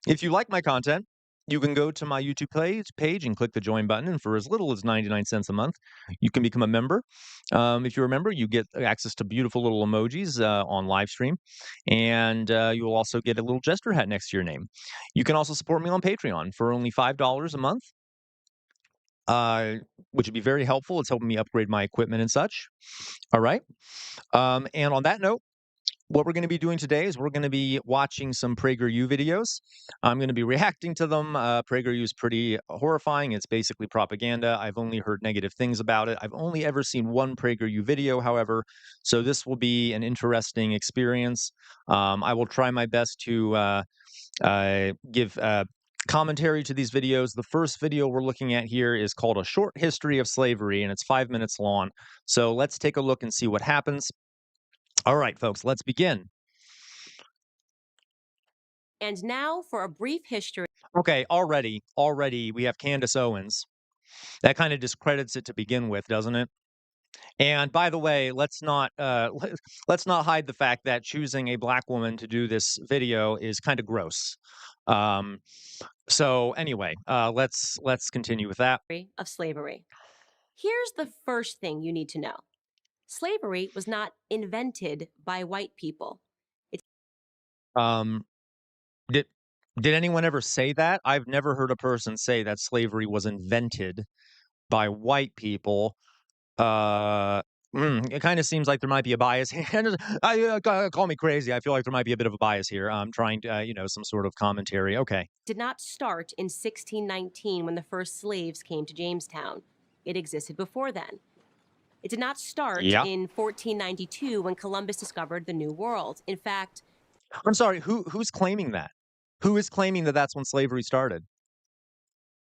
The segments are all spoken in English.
If you like my content, you can go to my YouTube page and click the join button. And for as little as 99 cents a month, you can become a member. If you're a member, you get access to beautiful little emojis on live stream. And you will also get a little gesture hat next to your name. You can also support me on Patreon for only $5 a month, uh, which would be very helpful. It's helping me upgrade my equipment and such. All right. And on that note, what we're going to be doing today is we're going to be watching some PragerU videos. I'm going to be reacting to them. PragerU is pretty horrifying. It's basically propaganda. I've only heard negative things about it. I've only ever seen one PragerU video, however, so this will be an interesting experience. I will try my best to give commentary to these videos. The first video we're looking at here is called A Short History of Slavery, and it's 5 minutes long. So let's take a look and see what happens. All right, folks, let's begin. And now for a brief history. Okay, already we have Candace Owens. That kind of discredits it to begin with, doesn't it? And by the way, let's not let's not hide the fact that choosing a black woman to do this video is kind of gross. Um, so anyway, let's continue with that. Of slavery. Here's the first thing you need to know. Slavery was not invented by white people. Um, did anyone ever say that? I've never heard a person say that slavery was invented by white people. It kind of seems like there might be a bias here. Call me crazy. I feel like there might be a bit of a bias here. I'm trying to, some sort of commentary. Okay. Did not start in 1619 when the first slaves came to Jamestown. It existed before then. It did not start in 1492 when Columbus discovered the New World. In fact, I'm sorry. Who's claiming that? Who is claiming that that's when slavery started?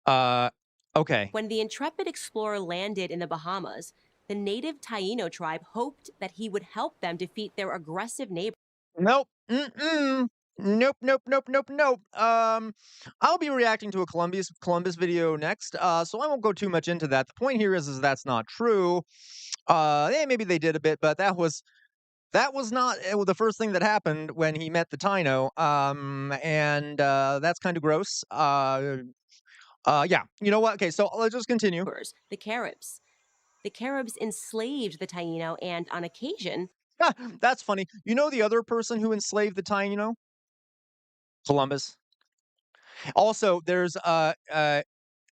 Okay. When the intrepid explorer landed in the Bahamas, the native Taino tribe hoped that he would help them defeat their aggressive neighbor. Nope. Nope. I'll be reacting to a Columbus video next. So I won't go too much into that. The point here is that's not true. Maybe they did a bit, but that was not the first thing that happened when he met the Taino. And that's kind of gross. Yeah. You know what? Okay, so let's just continue. The Caribs. The Caribs enslaved the Taino, and on occasion... That's funny. You know the other person who enslaved the Taino? Columbus. Also, there's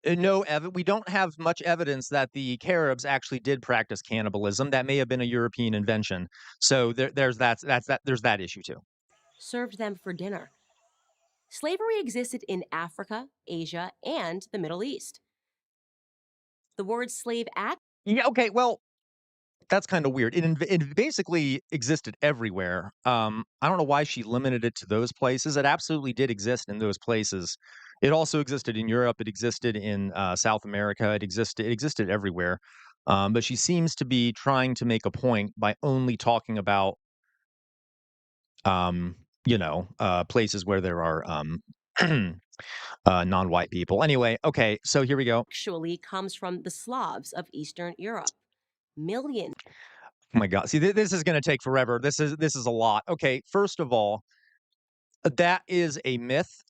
we don't have much evidence that the Caribs actually did practice cannibalism. That may have been a European invention. So there's that issue too. Served them for dinner. Slavery existed in Africa, Asia, and the Middle East. The word slave act... Yeah, okay, well, that's kind of weird. It basically existed everywhere. I don't know why she limited it to those places. It absolutely did exist in those places. It also existed in Europe. It existed in South America. It existed everywhere. But she seems to be trying to make a point by only talking about, places where there are non-white people. Anyway, okay, so here we go. Actually comes from the Slavs of Eastern Europe. Millions. Oh my God. See, this is going to take forever. This is a lot. Okay, first of all, that is a myth.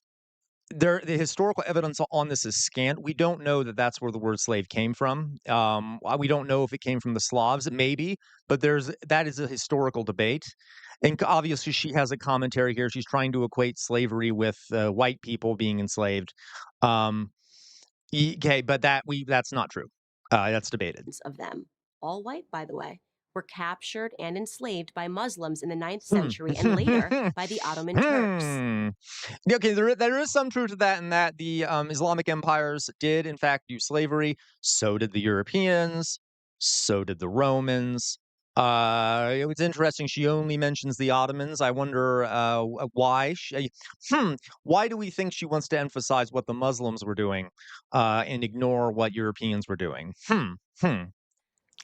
The historical evidence on this is scant. We don't know that that's where the word slave came from. We don't know if it came from the Slavs, maybe, but that is a historical debate. And obviously, she has a commentary here. She's trying to equate slavery with white people being enslaved. Okay, but that's not true. That's debated. Of them, all white, by the way, were captured and enslaved by Muslims in the 9th century and later by the Ottoman Turks. Okay, there is some truth to that, in that the Islamic empires did, in fact, use slavery. So did the Europeans. So did the Romans. It's interesting. She only mentions the Ottomans. I wonder why. Why do we think she wants to emphasize what the Muslims were doing and ignore what Europeans were doing?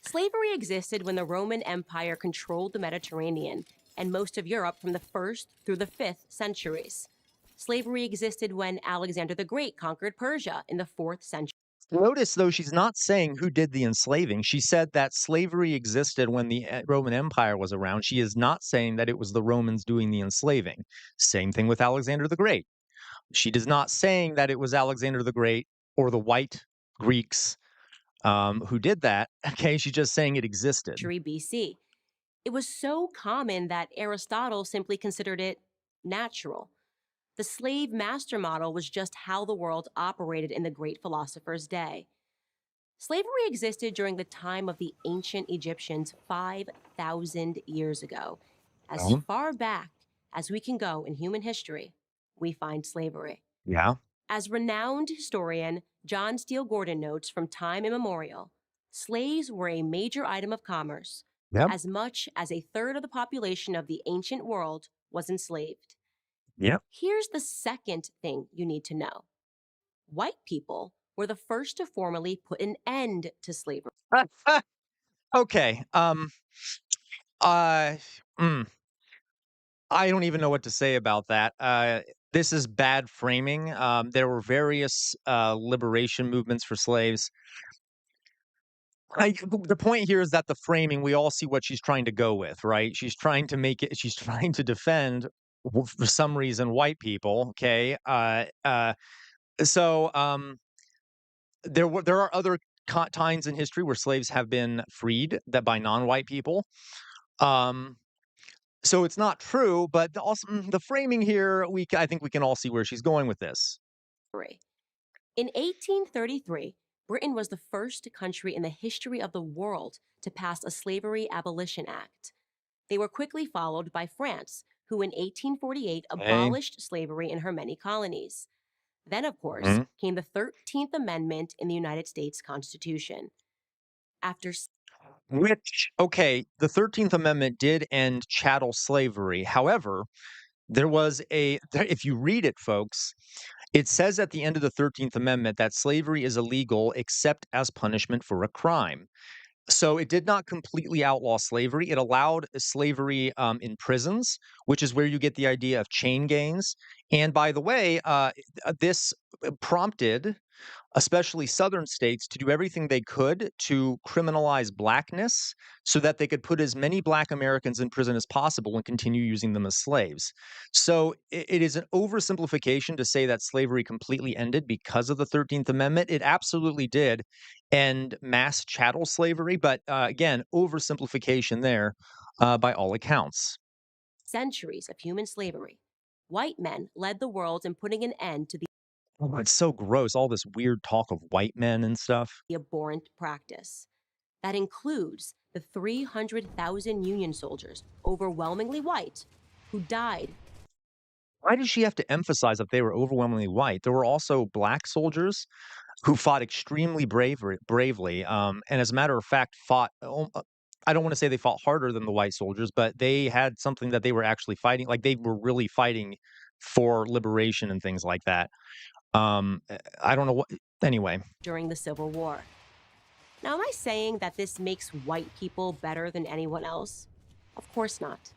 Slavery existed when the Roman Empire controlled the Mediterranean and most of Europe from the 1st through the 5th centuries. Slavery existed when Alexander the Great conquered Persia in the 4th century. Notice, though, she's not saying who did the enslaving. She said that slavery existed when the Roman Empire was around. She is not saying that it was the Romans doing the enslaving. Same thing with Alexander the Great. She does not saying that it was Alexander the Great or the white Greeks who did that. Okay, she's just saying it existed. BC. It was so common that Aristotle simply considered it natural. The slave master model was just how the world operated in the great philosopher's day. Slavery existed during the time of the ancient Egyptians 5,000 years ago. As Oh, far back as we can go in human history, we find slavery. yeah. As renowned historian John Steele Gordon notes from time immemorial, slaves were a major item of commerce. Yep. As much as a third of the population of the ancient world was enslaved. Yep. Here's the second thing you need to know. White people were the first to formally put an end to slavery. Okay. Uh, mm, I don't even know what to say about that. This is bad framing. There were various liberation movements for slaves. The point here is that the framing, we all see what she's trying to go with, right? She's trying to make it, she's trying to defend, for some reason, white people. Okay. So there are other times in history where slaves have been freed that by non-white people. Um, so it's not true, but the framing here, I think we can all see where she's going with this. In 1833, Britain was the first country in the history of the world to pass a Slavery Abolition Act. They were quickly followed by France, who in 1848 Okay. abolished slavery in her many colonies. Then, of course, Mhm. came the 13th Amendment in the United States Constitution. After Which, okay, the 13th Amendment did end chattel slavery. However, if you read it, folks, it says at the end of the 13th Amendment that slavery is illegal except as punishment for a crime. So it did not completely outlaw slavery. It allowed slavery in prisons, which is where you get the idea of chain gangs. And by the way, this prompted especially southern states, to do everything they could to criminalize blackness so that they could put as many black Americans in prison as possible and continue using them as slaves. So it is an oversimplification to say that slavery completely ended because of the 13th Amendment. It absolutely did end mass chattel slavery, but again, oversimplification there by all accounts. centuries of human slavery, white men led the world in putting an end to Oh, it's so gross, all this weird talk of white men and stuff. the abhorrent practice. That includes the 300,000 Union soldiers, overwhelmingly white, who died. Why does she have to emphasize that they were overwhelmingly white? There were also black soldiers who fought extremely bravely, and as a matter of fact, I don't wanna say they fought harder than the white soldiers, but they had something that they were actually fighting like, they were really fighting for liberation and things like that. I don't know what anyway. During the Civil War. Now, am I saying that this makes white people better than anyone else? Of course not.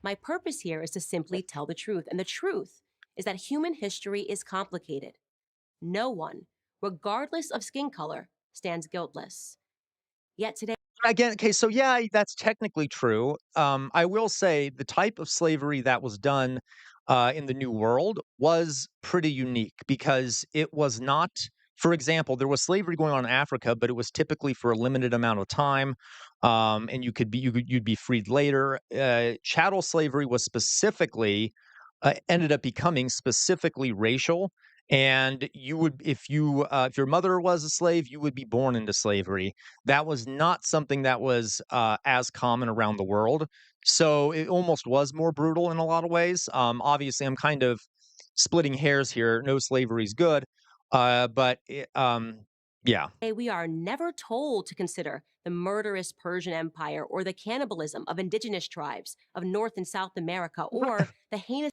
My purpose here is to simply tell the truth, and the truth is that human history is complicated. No one, regardless of skin color, stands guiltless. Yet today, Again, okay, so yeah, that's technically true. I will say the type of slavery that was done in the New World was pretty unique because it was not, for example, there was slavery going on in Africa, but it was typically for a limited amount of time, and you'd be freed later. Chattel slavery was specifically ended up becoming specifically racial. And you would, if your mother was a slave, you would be born into slavery. That was not something that was, as common around the world, so it almost was more brutal in a lot of ways. Obviously, I'm kind of splitting hairs here, no slavery is good, but yeah. we are never told to consider the murderous Persian Empire or the cannibalism of indigenous tribes of North and South America or the heinous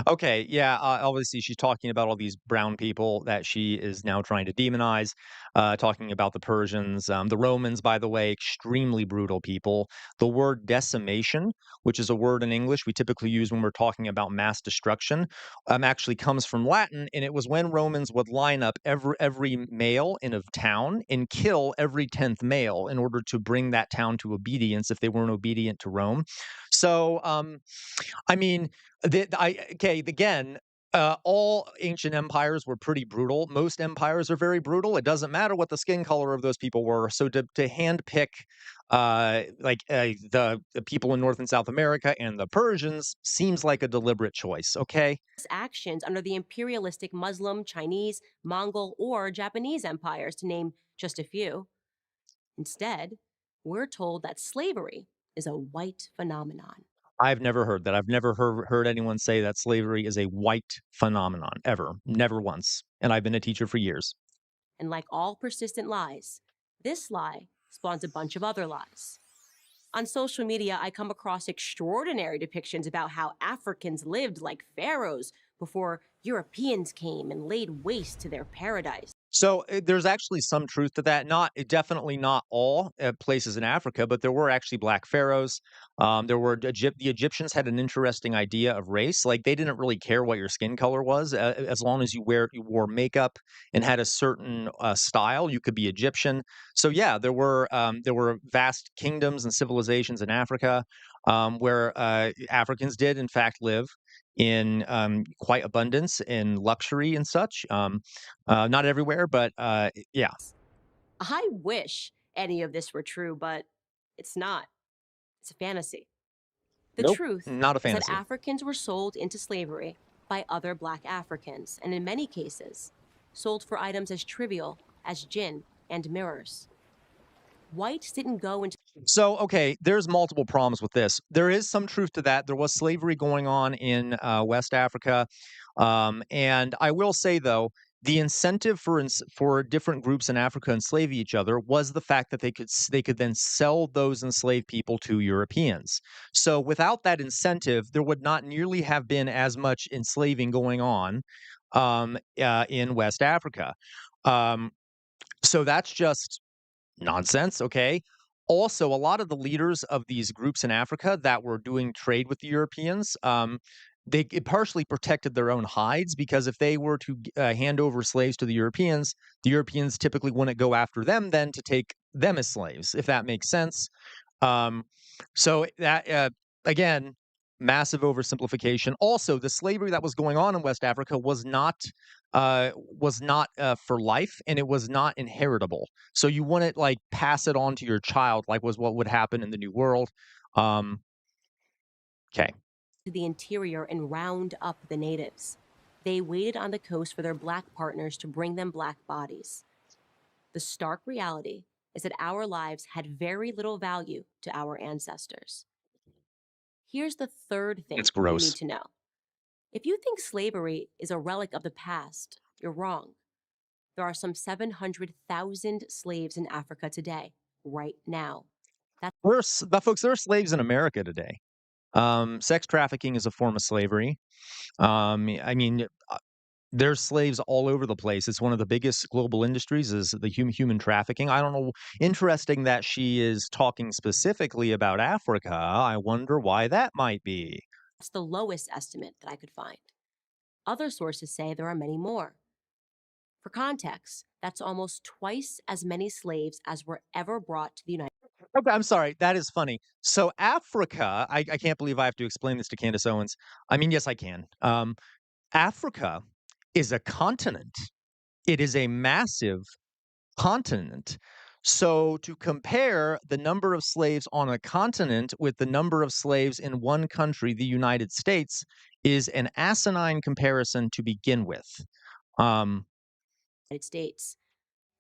Okay, yeah, obviously she's talking about all these brown people that she is now trying to demonize, talking about the Persians, the Romans, by the way, extremely brutal people. The word decimation, which is a word in English we typically use when we're talking about mass destruction, actually comes from Latin, and it was when Romans would line up every male in a town and kill every 10th male in order to bring that town to obedience if they weren't obedient to Rome. So, I mean, again. All ancient empires were pretty brutal. Most empires are very brutal. It doesn't matter what the skin color of those people were. So to handpick the people in North and South America and the Persians seems like a deliberate choice. Okay. Actions under the imperialistic Muslim, Chinese, Mongol, or Japanese empires, to name just a few. Instead, we're told that slavery is a white phenomenon. I've never heard that. I've never heard anyone say that slavery is a white phenomenon ever. Never once. And I've been a teacher for years. And like all persistent lies, this lie spawns a bunch of other lies. On social media, I come across extraordinary depictions about how Africans lived like pharaohs before Europeans came and laid waste to their paradise. So there's actually some truth to that. Not definitely not all places in Africa, but there were actually black pharaohs. There were the Egyptians had an interesting idea of race. Like they didn't really care what your skin color was, as long as you wore makeup and had a certain style, you could be Egyptian. So yeah, there were vast kingdoms and civilizations in Africa where Africans did in fact live in quite abundance in luxury and such. Not everywhere, but yeah. I wish any of this were true, but it's not. It's a fantasy. The Nope. truth Not a is that fantasy. Africans were sold into slavery by other black Africans, and in many cases, sold for items as trivial as gin and mirrors. Whites didn't go into So, okay, there's multiple problems with this. There is some truth to that. There was slavery going on in West Africa, and I will say though, the incentive for different groups in Africa to enslave each other was the fact that they could then sell those enslaved people to Europeans. So, without that incentive, there would not nearly have been as much enslaving going on in West Africa. Um, so that's just nonsense, okay? Also, a lot of the leaders of these groups in Africa that were doing trade with the Europeans, it partially protected their own hides because if they were to hand over slaves to the Europeans typically wouldn't go after them then to take them as slaves, if that makes sense. Um, so that again, massive oversimplification. Also, the slavery that was going on in West Africa was not for life, and it was not inheritable. So you wouldn't like pass it on to your child, like was what would happen in the New World. Um, okay. the interior and round up the natives. They waited on the coast for their black partners to bring them black bodies. The stark reality is that our lives had very little value to our ancestors. Here's the third thing It's you need gross. to know. If you think slavery is a relic of the past, you're wrong. There are some 700,000 slaves in Africa today, right now. But folks, there are slaves in America today. Sex trafficking is a form of slavery. I mean, there's slaves all over the place. It's one of the biggest global industries is the human trafficking. I don't know. Interesting that she is talking specifically about Africa. I wonder why that might be. That's the lowest estimate that I could find. Other sources say there are many more. For context, that's almost twice as many slaves as were ever brought to the United Okay, I'm sorry. That is funny. So Africa, I can't believe I have to explain this to Candace Owens. I mean, yes, I can. Africa is a continent. It is a massive continent. So to compare the number of slaves on a continent with the number of slaves in one country, the United States, is an asinine comparison to begin with. Um, States.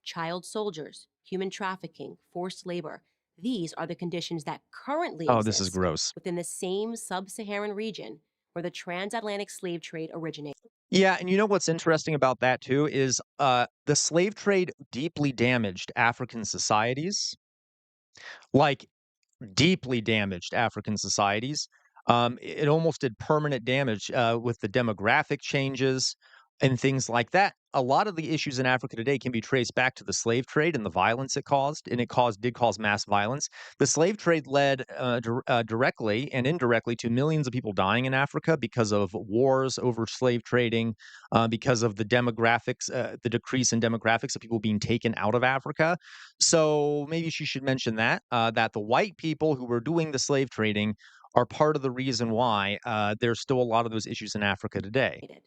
Child soldiers, human trafficking, forced labor. These are the conditions that currently oh, this is exist gross. within the same sub Saharan region where the transatlantic slave trade originated. Yeah, and you know what's interesting about that too is the slave trade deeply damaged African societies. Like deeply damaged African societies. It almost did permanent damage with the demographic changes and things like that. A lot of the issues in Africa today can be traced back to the slave trade and the violence it caused, and did cause mass violence. The slave trade led directly and indirectly to millions of people dying in Africa because of wars over slave trading, because of the demographics, the decrease in demographics of people being taken out of Africa. So maybe she should mention that that the white people who were doing the slave trading are part of the reason why there's still a lot of those issues in Africa today.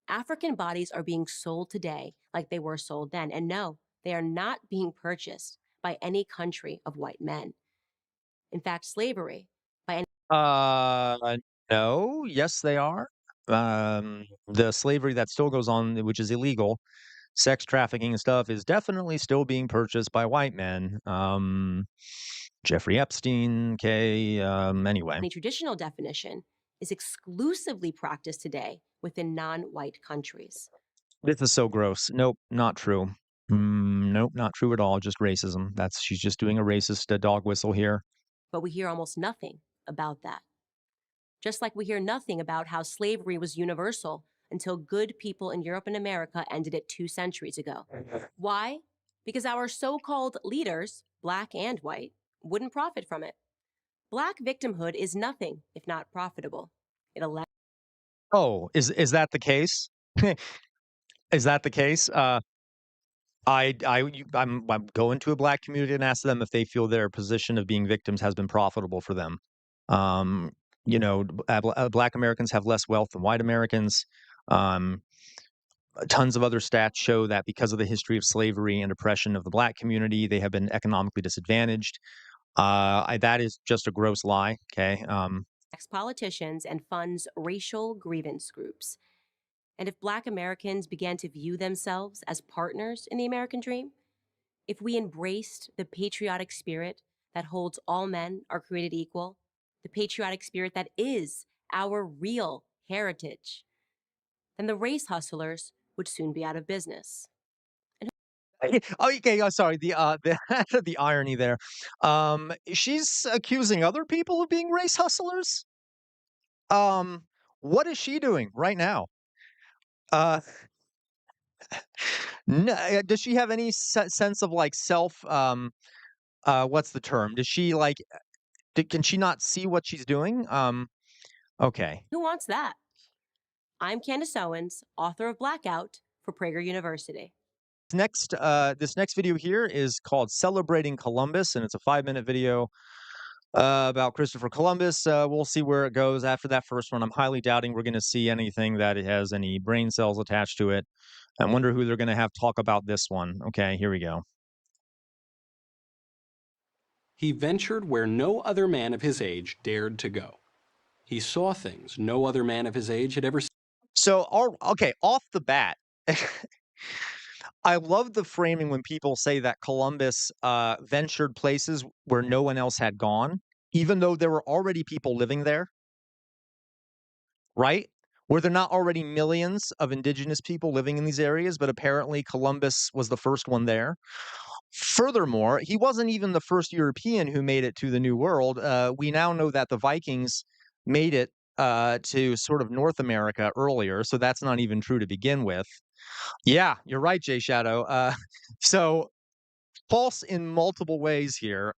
African bodies are being sold today like they were sold then. And no, they are not being purchased by any country of white men. In fact, slavery by any No. Yes, they are. The slavery that still goes on, which is illegal, sex trafficking and stuff, is definitely still being purchased by white men. Jeffrey Epstein, okay. Anyway, traditional definition is exclusively practiced today within non-white countries. this is so gross. Nope, not true. Nope, not true at all. Just racism. She's just doing a racist dog whistle here. But we hear almost nothing about that. Just like we hear nothing about how slavery was universal until good people in Europe and America ended it 2 centuries ago. Why? Because our so-called leaders, black and white, wouldn't profit from it. Black victimhood is nothing if not profitable. It allows Oh, is that the case? Is that the case? I'm going to a black community and ask them if they feel their position of being victims has been profitable for them. Um, Black Americans have less wealth than white Americans. Um, Tons of other stats show that because of the history of slavery and oppression of the black community, they have been economically disadvantaged. That is just a gross lie. Okay. politicians and funds racial grievance groups. And if black Americans began to view themselves as partners in the American dream, if we embraced the patriotic spirit that holds all men are created equal, the patriotic spirit that is our real heritage, then the race hustlers would soon be out of business. Oh, okay. Oh, sorry. The irony there. She's accusing other people of being race hustlers. Um, what is she doing right now? Uh, does she have any sense of like self? What's the term? Does she like? Can she not see what she's doing? Okay. Who wants that? I'm Candace Owens, author of Blackout for Prager University. This next video here is called "Celebrating Columbus," and it's a 5-minute video about Christopher Columbus. We'll see where it goes after that first one. I'm highly doubting we're going to see anything that it has any brain cells attached to it. I wonder who they're going to have talk about this one. Okay, here we go. He ventured where no other man of his age dared to go. He saw things no other man of his age had ever seen. So, okay, off the bat, I love the framing when people say that Columbus ventured places where no one else had gone, even though there were already people living there, right? Were there not already millions of indigenous people living in these areas, but apparently Columbus was the first one there? Furthermore, he wasn't even the first European who made it to the New World. We now know that the Vikings made it to sort of North America earlier, so that's not even true to begin with. Yeah, you're right, Jay Shadow. So false in multiple ways here.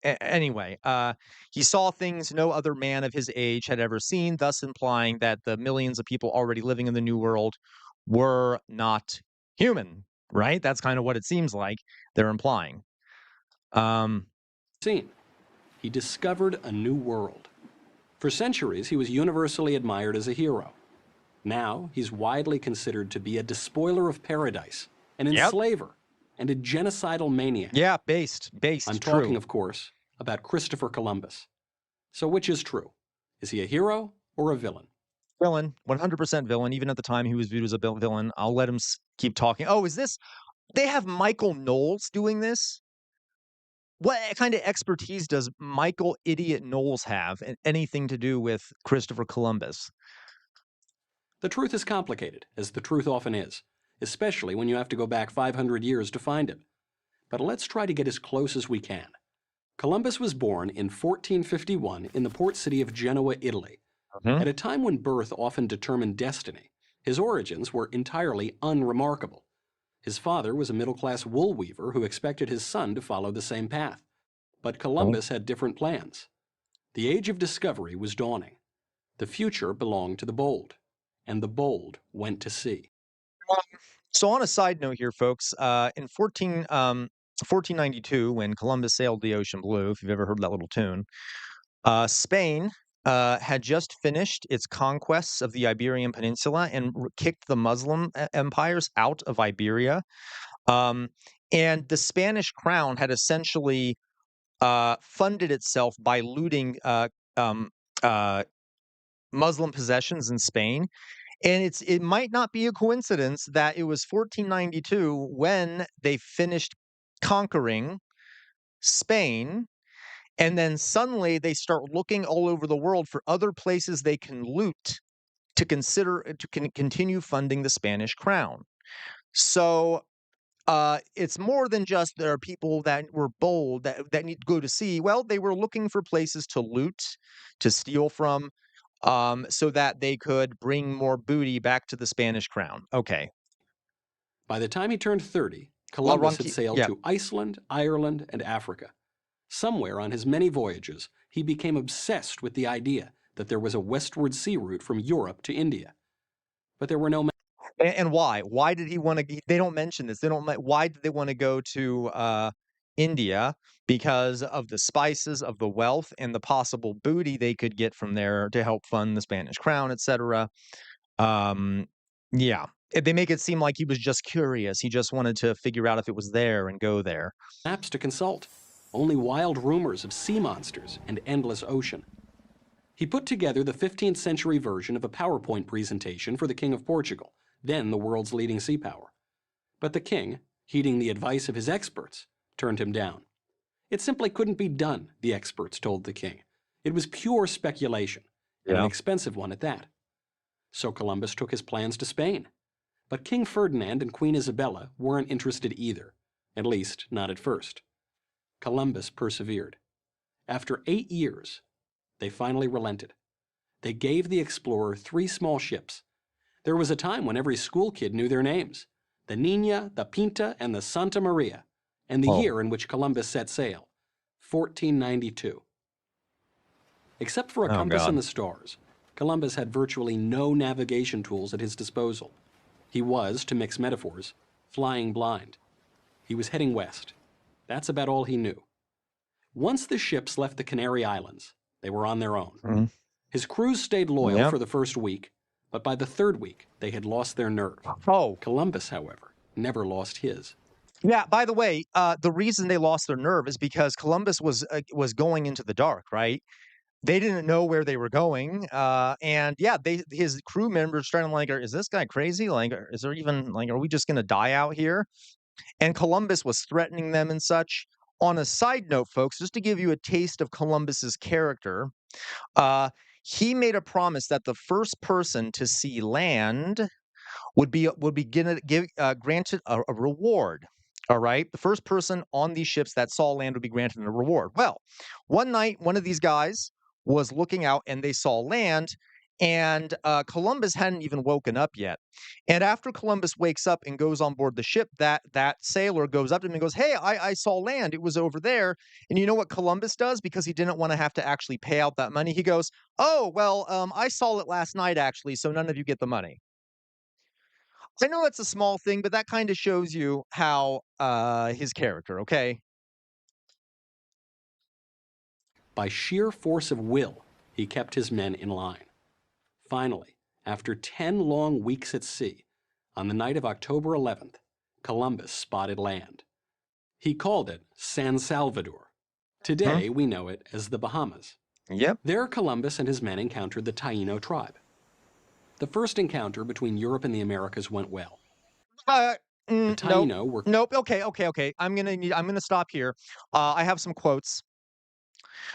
Anyway, he saw things no other man of his age had ever seen, thus implying that the millions of people already living in the New World were not human, right? That's kind of what it seems like they're implying. He discovered a new world. For centuries, he was universally admired as a hero. Now, he's widely considered to be a despoiler of paradise, an enslaver, and a genocidal maniac. Yeah, based. I'm true. talking, of course, about Christopher Columbus. So which is true? Is he a hero or a villain? Villain, 100% villain. Even at the time he was viewed as a villain. I'll let him keep talking. Oh, is this? They have Michael Knowles doing this? What kind of expertise does Michael Idiot Knowles have and anything to do with Christopher Columbus? The truth is complicated, as the truth often is, especially when you have to go back 500 years to find it. But let's try to get as close as we can. Columbus was born in 1451 in the port city of Genoa, Italy. At a time when birth often determined destiny, his origins were entirely unremarkable. His father was a middle-class wool weaver who expected his son to follow the same path. But Columbus had different plans. The age of discovery was dawning. The future belonged to the bold, and the bold went to sea. So on a side note here, folks, in 1492, when Columbus sailed the ocean blue, if you've ever heard that little tune, Spain had just finished its conquests of the Iberian Peninsula and kicked the Muslim empires out of Iberia. Um, and the Spanish crown had essentially funded itself by looting um, uh, Muslim possessions in Spain. And it might not be a coincidence that it was 1492 when they finished conquering Spain, and then suddenly they start looking all over the world for other places they can loot to consider to continue funding the Spanish crown. So it's more than just there are people that were bold that need to go to sea. Well, they were looking for places to loot, to steal from, so that they could bring more booty back to the Spanish crown. Okay. By the time he turned 30, Well, Columbus had sailed yeah. to Iceland, Ireland, and Africa. Somewhere on his many voyages, he became obsessed with the idea that there was a westward sea route from Europe to India. But there were no And why? Why did he want to? They don't mention this. They don't. Why did they want to go to India? Because of the spices, of the wealth, and the possible booty they could get from there to help fund the Spanish crown, etc. Um, yeah, they make it seem like he was just curious. He just wanted to figure out if it was there and go there. maps to consult, only wild rumors of sea monsters and endless ocean. He put together the 15th century version of a PowerPoint presentation for the King of Portugal, then the world's leading sea power. But the king, heeding the advice of his experts, turned him down. It simply couldn't be done, the experts told the king. It was pure speculation, and an expensive one at that. So Columbus took his plans to Spain. But King Ferdinand and Queen Isabella weren't interested either, at least not at first. Columbus persevered. After 8 years, they finally relented. They gave the explorer 3 small ships. There was a time when every school kid knew their names: the Nina, the Pinta, and the Santa Maria, and the year in which Columbus set sail, 1492. Except for a compass and the stars, Columbus had virtually no navigation tools at his disposal. He was, to mix metaphors, flying blind. He was heading west. That's about all he knew. Once the ships left the Canary Islands, they were on their own. His crews stayed loyal for the first week, but by the 3rd week, they had lost their nerve. Columbus, however, never lost his. Yeah, by the way, the reason they lost their nerve is because Columbus was going into the dark, right? They didn't know where they were going, and yeah, his crew members started like, "Is this guy crazy? Like, is there even like, are we just gonna die out here?" And Columbus was threatening them and such. On a side note, folks, just to give you a taste of Columbus's character, uh, he made a promise that the first person to see land would be granted a reward. All right, the first person on these ships that saw land would be granted a reward. Well, one night, one of these guys was looking out and they saw land, and Columbus hadn't even woken up yet. And after Columbus wakes up and goes on board the ship, that sailor goes up to him and goes, "Hey, I saw land. It was over there." And you know what Columbus does, because he didn't want to have to actually pay out that money? He goes, "Oh, well, I saw it last night actually, so none of you get the money." I know that's a small thing, but that kind of shows you how his character, okay? By sheer force of will, he kept his men in line. Finally, after 10 long weeks at sea, on the night of October 11th, Columbus spotted land. He called it San Salvador. Today, we know it as the Bahamas. Yep. There, Columbus and his men encountered the Taino tribe. The first encounter between Europe and the Americas went well. The Taino were... Nope. Okay. I'm gonna stop here. I have some quotes.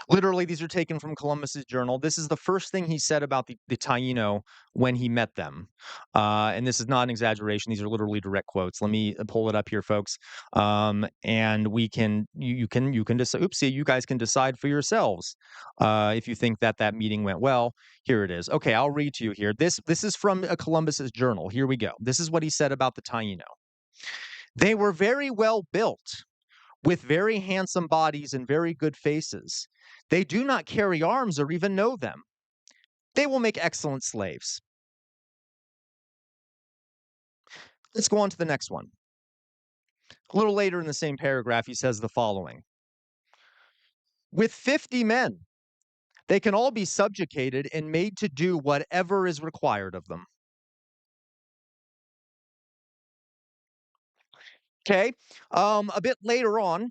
Literally, these are taken from Columbus's journal. This is the first thing he said about the Taino when he met them. And this is not an exaggeration. These are literally direct quotes. Let me pull it up here, folks. And we can, you can decide, oopsie, you guys can decide for yourselves if you think that meeting went well. Here it is. Okay, I'll read to you here. This is from Columbus's journal. Here we go. This is what he said about the Taino. They were very well built, with very handsome bodies and very good faces. They do not carry arms or even know them. They will make excellent slaves. Let's go on to the next one. A little later in the same paragraph, he says the following. With 50 men, They can all be subjugated and made to do whatever is required of them. Okay. A bit later on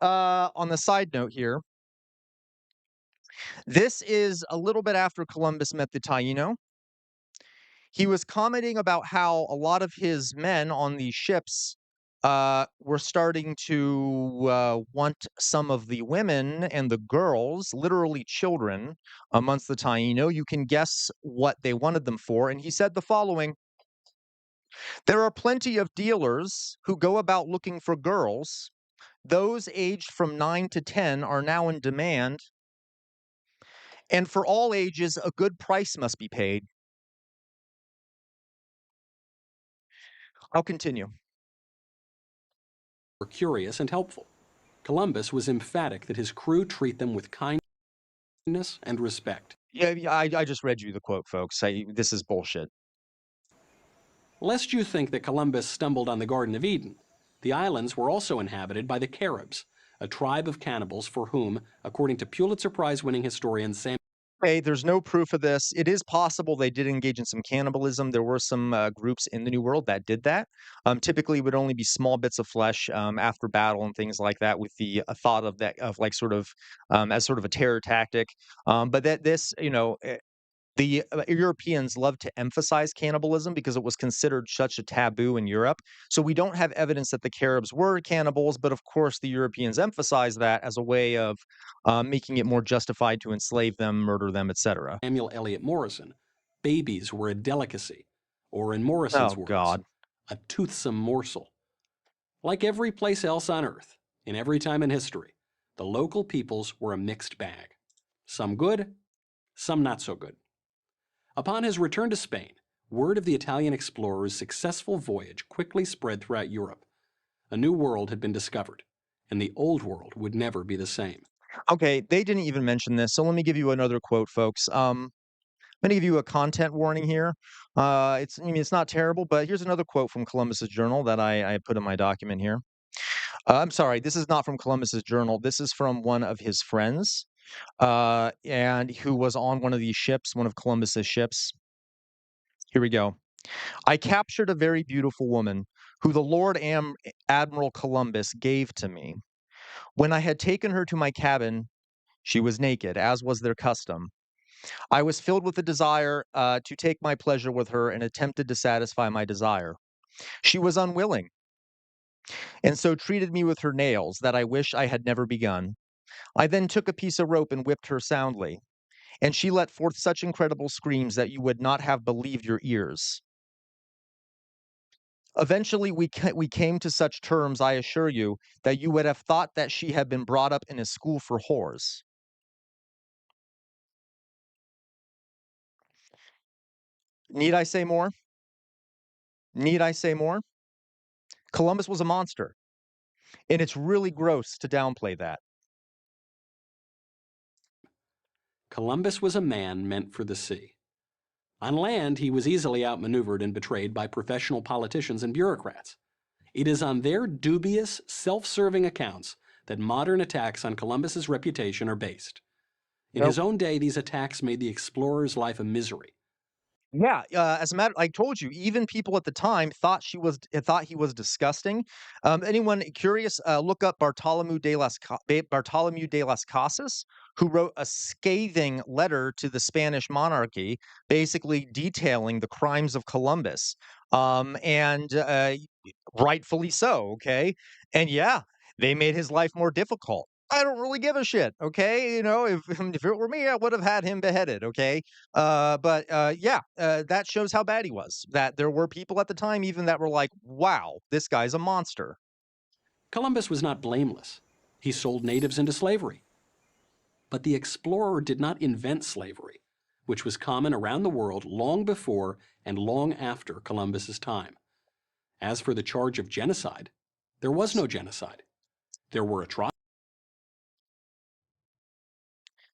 the side note here, this is a little bit after Columbus met the Taino. He was commenting about how a lot of his men on these ships were starting to want some of the women and the girls, literally children, amongst the Taino. You can guess what they wanted them for. And he said the following: there are plenty of dealers who go about looking for girls. Those aged from 9 to 10 are now in demand, and for all ages, a good price must be paid. I'll continue. Were curious and helpful. Columbus was emphatic that his crew treat them with kindness and respect. Yeah, I just read you the quote, folks. This is bullshit. Lest you think that Columbus stumbled on the Garden of Eden, the islands were also inhabited by the Caribs, a tribe of cannibals for whom, according to Pulitzer Prize-winning historian Samuel Okay, there's no proof of this. It is possible they did engage in some cannibalism. There were some groups in the New World that did that. Typically, it would only be small bits of flesh after battle and things like that, with the thought of that of like sort of as sort of a terror tactic. But that this, the Europeans love to emphasize cannibalism because it was considered such a taboo in Europe. So we don't have evidence that the Caribs were cannibals, but of course the Europeans emphasize that as a way of making it more justified to enslave them, murder them, etc. Eliot Morrison, babies were a delicacy, or in Morrison's Oh words, God. a toothsome morsel. Like every place else on Earth, in every time in history, the local peoples were a mixed bag. Some good, some not so good. Upon his return to Spain, word of the Italian explorer's successful voyage quickly spread throughout Europe. A new world had been discovered, and the old world would never be the same. Okay, they didn't even mention this, so let me give you another quote, folks. I'm going to give you a content warning here. It's not terrible, but here's another quote from Columbus's journal that I put in my document here. I'm sorry, this is not from Columbus's journal. This is from one of his friends, and who was on one of these ships, one of Columbus's ships. Here we go. I captured a very beautiful woman who the Lord Admiral Columbus gave to me. When I had taken her to my cabin, she was naked, as was their custom. I was filled with a desire to take my pleasure with her and attempted to satisfy my desire. She was unwilling, and so treated me with her nails that I wish I had never begun. I then took a piece of rope and whipped her soundly, and she let forth such incredible screams that you would not have believed your ears. Eventually, we came to such terms, I assure you, that you would have thought that she had been brought up in a school for whores. Need I say more? Need I say more? Columbus was a monster, and it's really gross to downplay that. Columbus was a man meant for the sea. On land, he was easily outmaneuvered and betrayed by professional politicians and bureaucrats. It is on their dubious, self-serving accounts that modern attacks on Columbus's reputation are based. In his own day, these attacks made the explorer's life a misery. Yeah, as a matter, I told you, even people at the time thought he was disgusting. Anyone curious, look up Bartholomew de las Casas, who wrote a scathing letter to the Spanish monarchy, basically detailing the crimes of Columbus, and rightfully so. Okay, and yeah, they made his life more difficult. I don't really give a shit. Okay, if it were me, I would have had him beheaded. Okay, that shows how bad he was. That there were people at the time even that were like, wow, this guy's a monster. Columbus was not blameless. He sold natives into slavery. But the explorer did not invent slavery, which was common around the world long before and long after Columbus's time. As for the charge of genocide, there was no genocide. There were atrocities.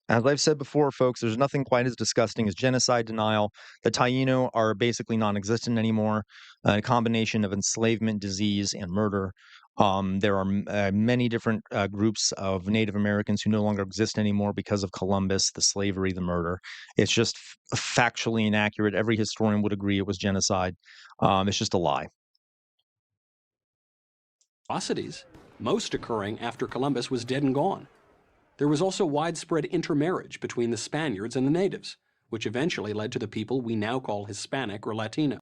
As I've said before, folks, there's nothing quite as disgusting as genocide denial. The Taino are basically non-existent anymore, a combination of enslavement, disease, and murder. There are many different groups of Native Americans who no longer exist anymore because of Columbus, the slavery, the murder. It's just factually inaccurate. Every historian would agree it was genocide. It's just a lie. Atrocities, most occurring after Columbus was dead and gone. There was also widespread intermarriage between the Spaniards and the natives, which eventually led to the people we now call Hispanic or Latino.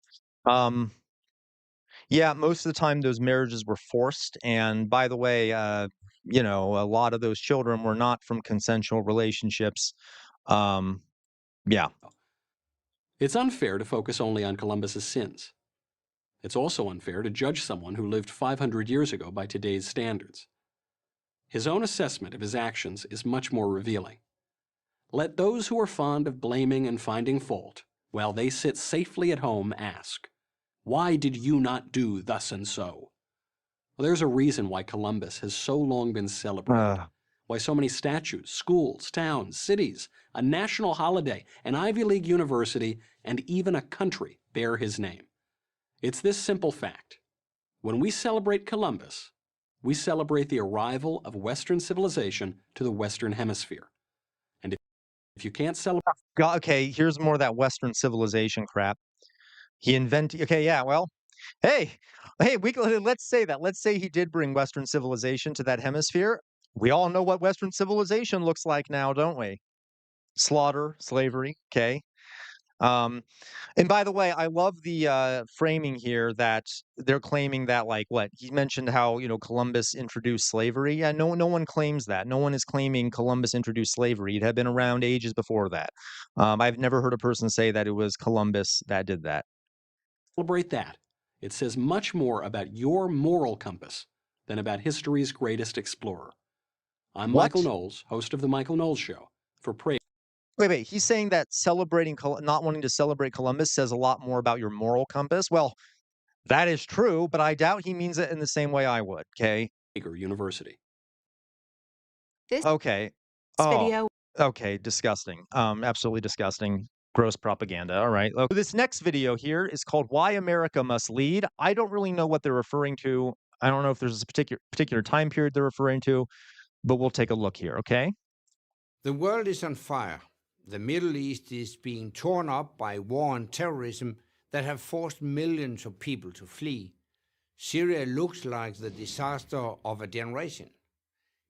Um, Yeah, most of the time those marriages were forced, and by the way, a lot of those children were not from consensual relationships. Um, yeah. It's unfair to focus only on Columbus's sins. It's also unfair to judge someone who lived 500 years ago by today's standards. His own assessment of his actions is much more revealing. Let those who are fond of blaming and finding fault, while they sit safely at home, ask, why did you not do thus and so? Well, there's a reason why Columbus has so long been celebrated, Uh, why so many statues, schools, towns, cities, a national holiday, an Ivy League university, and even a country bear his name. It's this simple fact. When we celebrate Columbus, we celebrate the arrival of Western civilization to the Western Hemisphere. And if you can't celebrate... okay, here's more of that Western civilization crap. He invented. Okay, yeah. Well, hey, let's say that. Let's say he did bring Western civilization to that hemisphere. We all know what Western civilization looks like now, don't we? Slaughter, slavery. Okay. Um, and by the way, I love the framing here that they're claiming that, like, what he mentioned, how Columbus introduced slavery. Yeah, no one claims that. No one is claiming Columbus introduced slavery. It had been around ages before that. I've never heard a person say that it was Columbus that did that. Celebrate that. It says much more about your moral compass than about history's greatest explorer. I'm Michael What? Knowles, host of The Michael Knowles Show, for PragerU. Wait. He's saying that not wanting to celebrate Columbus says a lot more about your moral compass. Well, that is true, but I doubt he means it in the same way I would. Okay. University. This Okay. Oh, video okay. Disgusting. Absolutely disgusting. Gross propaganda. All right. Okay. This next video here is called "Why America Must Lead." I don't really know what they're referring to. I don't know if there's a particular time period they're referring to, but we'll take a look here. Okay. The world is on fire. The Middle East is being torn up by war and terrorism that have forced millions of people to flee. Syria looks like the disaster of a generation.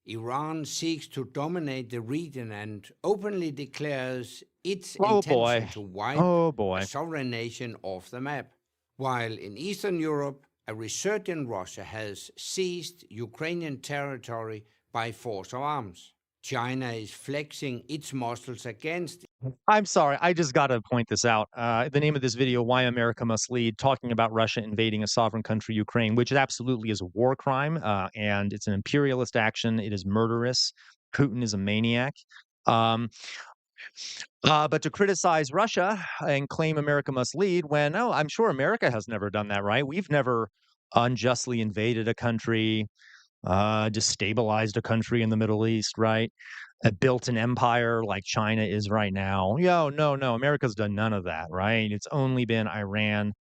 Iran seeks to dominate the region and openly declares its Oh intention boy. to wipe Oh a boy. sovereign nation off the map. While in Eastern Europe, a resurgent Russia has seized Ukrainian territory by force of arms. China is flexing its muscles against. I'm sorry. I just got to point this out. The name of this video, Why America Must Lead, talking about Russia invading a sovereign country, Ukraine, which absolutely is a war crime, and it's an imperialist action. It is murderous. Putin is a maniac. Um, but to criticize Russia and claim America must lead when, oh, I'm sure America has never done that, right? We've never unjustly invaded a country, destabilized a country in the Middle East, right? Built an empire like China is right now. Yo, no, America's done none of that, right? It's only been Iran,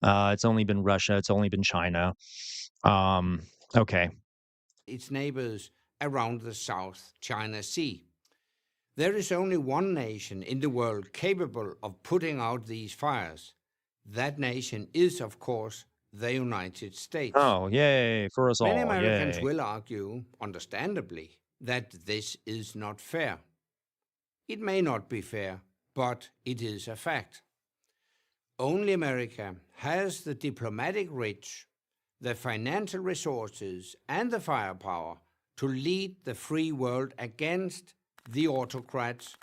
it's only been Russia, it's only been China. Okay. Its neighbors around the South China Sea. There is only one nation in the world capable of putting out these fires. That nation is, of course, the United States. Oh, yay for us Many all, Americans yay. will argue, understandably, that this is not fair. It may not be fair, but it is a fact. Only America has the diplomatic reach, the financial resources, and the firepower to lead the free world against the autocrats.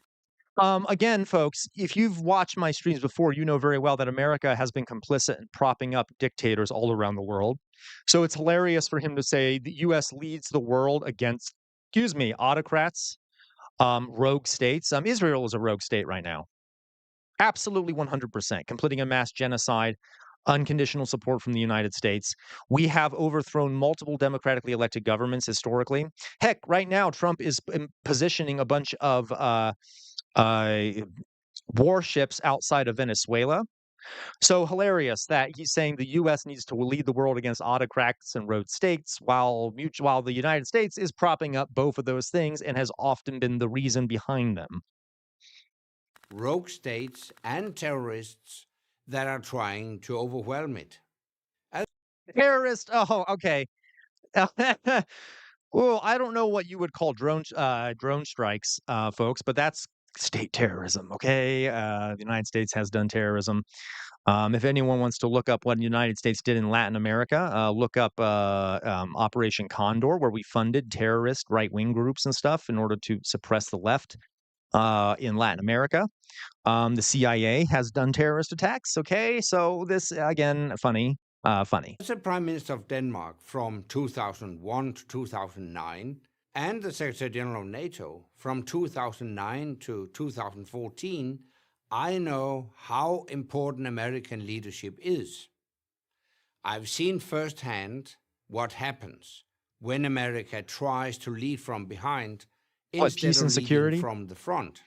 Again, folks, if you've watched my streams before, you know very well that America has been complicit in propping up dictators all around the world. So it's hilarious for him to say the U.S. leads the world against, autocrats, rogue states. Israel is a rogue state right now. Absolutely 100%, completing a mass genocide. unconditional support from the United States. We have overthrown multiple democratically elected governments historically. Heck, right now, Trump is positioning a bunch of uh, warships outside of Venezuela. So hilarious that he's saying the U.S. needs to lead the world against autocrats and rogue states, while the United States is propping up both of those things and has often been the reason behind them. Rogue states and terrorists that are trying to overwhelm it. Terrorist? Oh, okay. Well, I don't know what you would call drone strikes, folks, but that's state terrorism. Okay, the United States has done terrorism. If anyone wants to look up what the United States did in Latin America, look up Operation Condor, where we funded terrorist right-wing groups and stuff in order to suppress the left in Latin America. The CIA has done terrorist attacks. Okay, so this again, funny. As the Prime Minister of Denmark from 2001 to 2009, and the Secretary General of NATO from 2009 to 2014, I know how important American leadership is. I've seen firsthand what happens when America tries to lead from behind instead of leading from the front.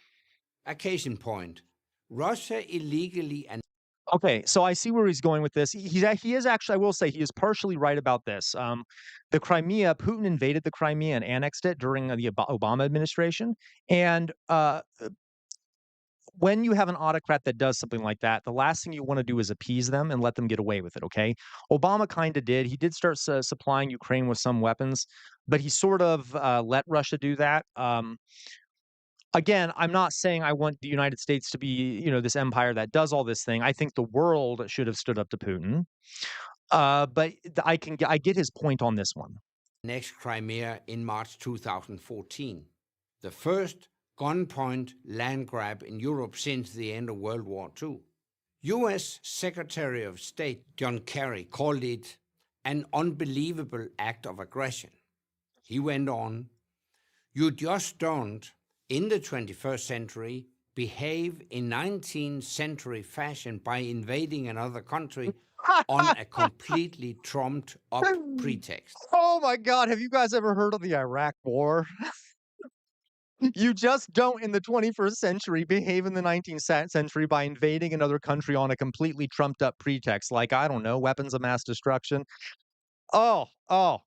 A case in point, Russia illegally and Okay, so I see where he's going with this. He is actually, I will say, he is partially right about this. The Crimea, Putin invaded the Crimea and annexed it during the Obama administration. And when you have an autocrat that does something like that, the last thing you want to do is appease them and let them get away with it, okay? Obama kind of did. He did start supplying Ukraine with some weapons, but he sort of let Russia do that. Again, I'm not saying I want the United States to be, this empire that does all this thing. I think the world should have stood up to Putin. But I get his point on this one. Next Crimea in March 2014, the first gunpoint land grab in Europe since the end of World War II. U.S. Secretary of State John Kerry called it an unbelievable act of aggression. He went on, "You just don't, in the 21st century, behave in 19th century fashion by invading another country on a completely trumped up pretext." Oh my God, have you guys ever heard of the Iraq War? You just don't, in the 21st century, behave in the 19th century by invading another country on a completely trumped up pretext, like, I don't know, weapons of mass destruction. Oh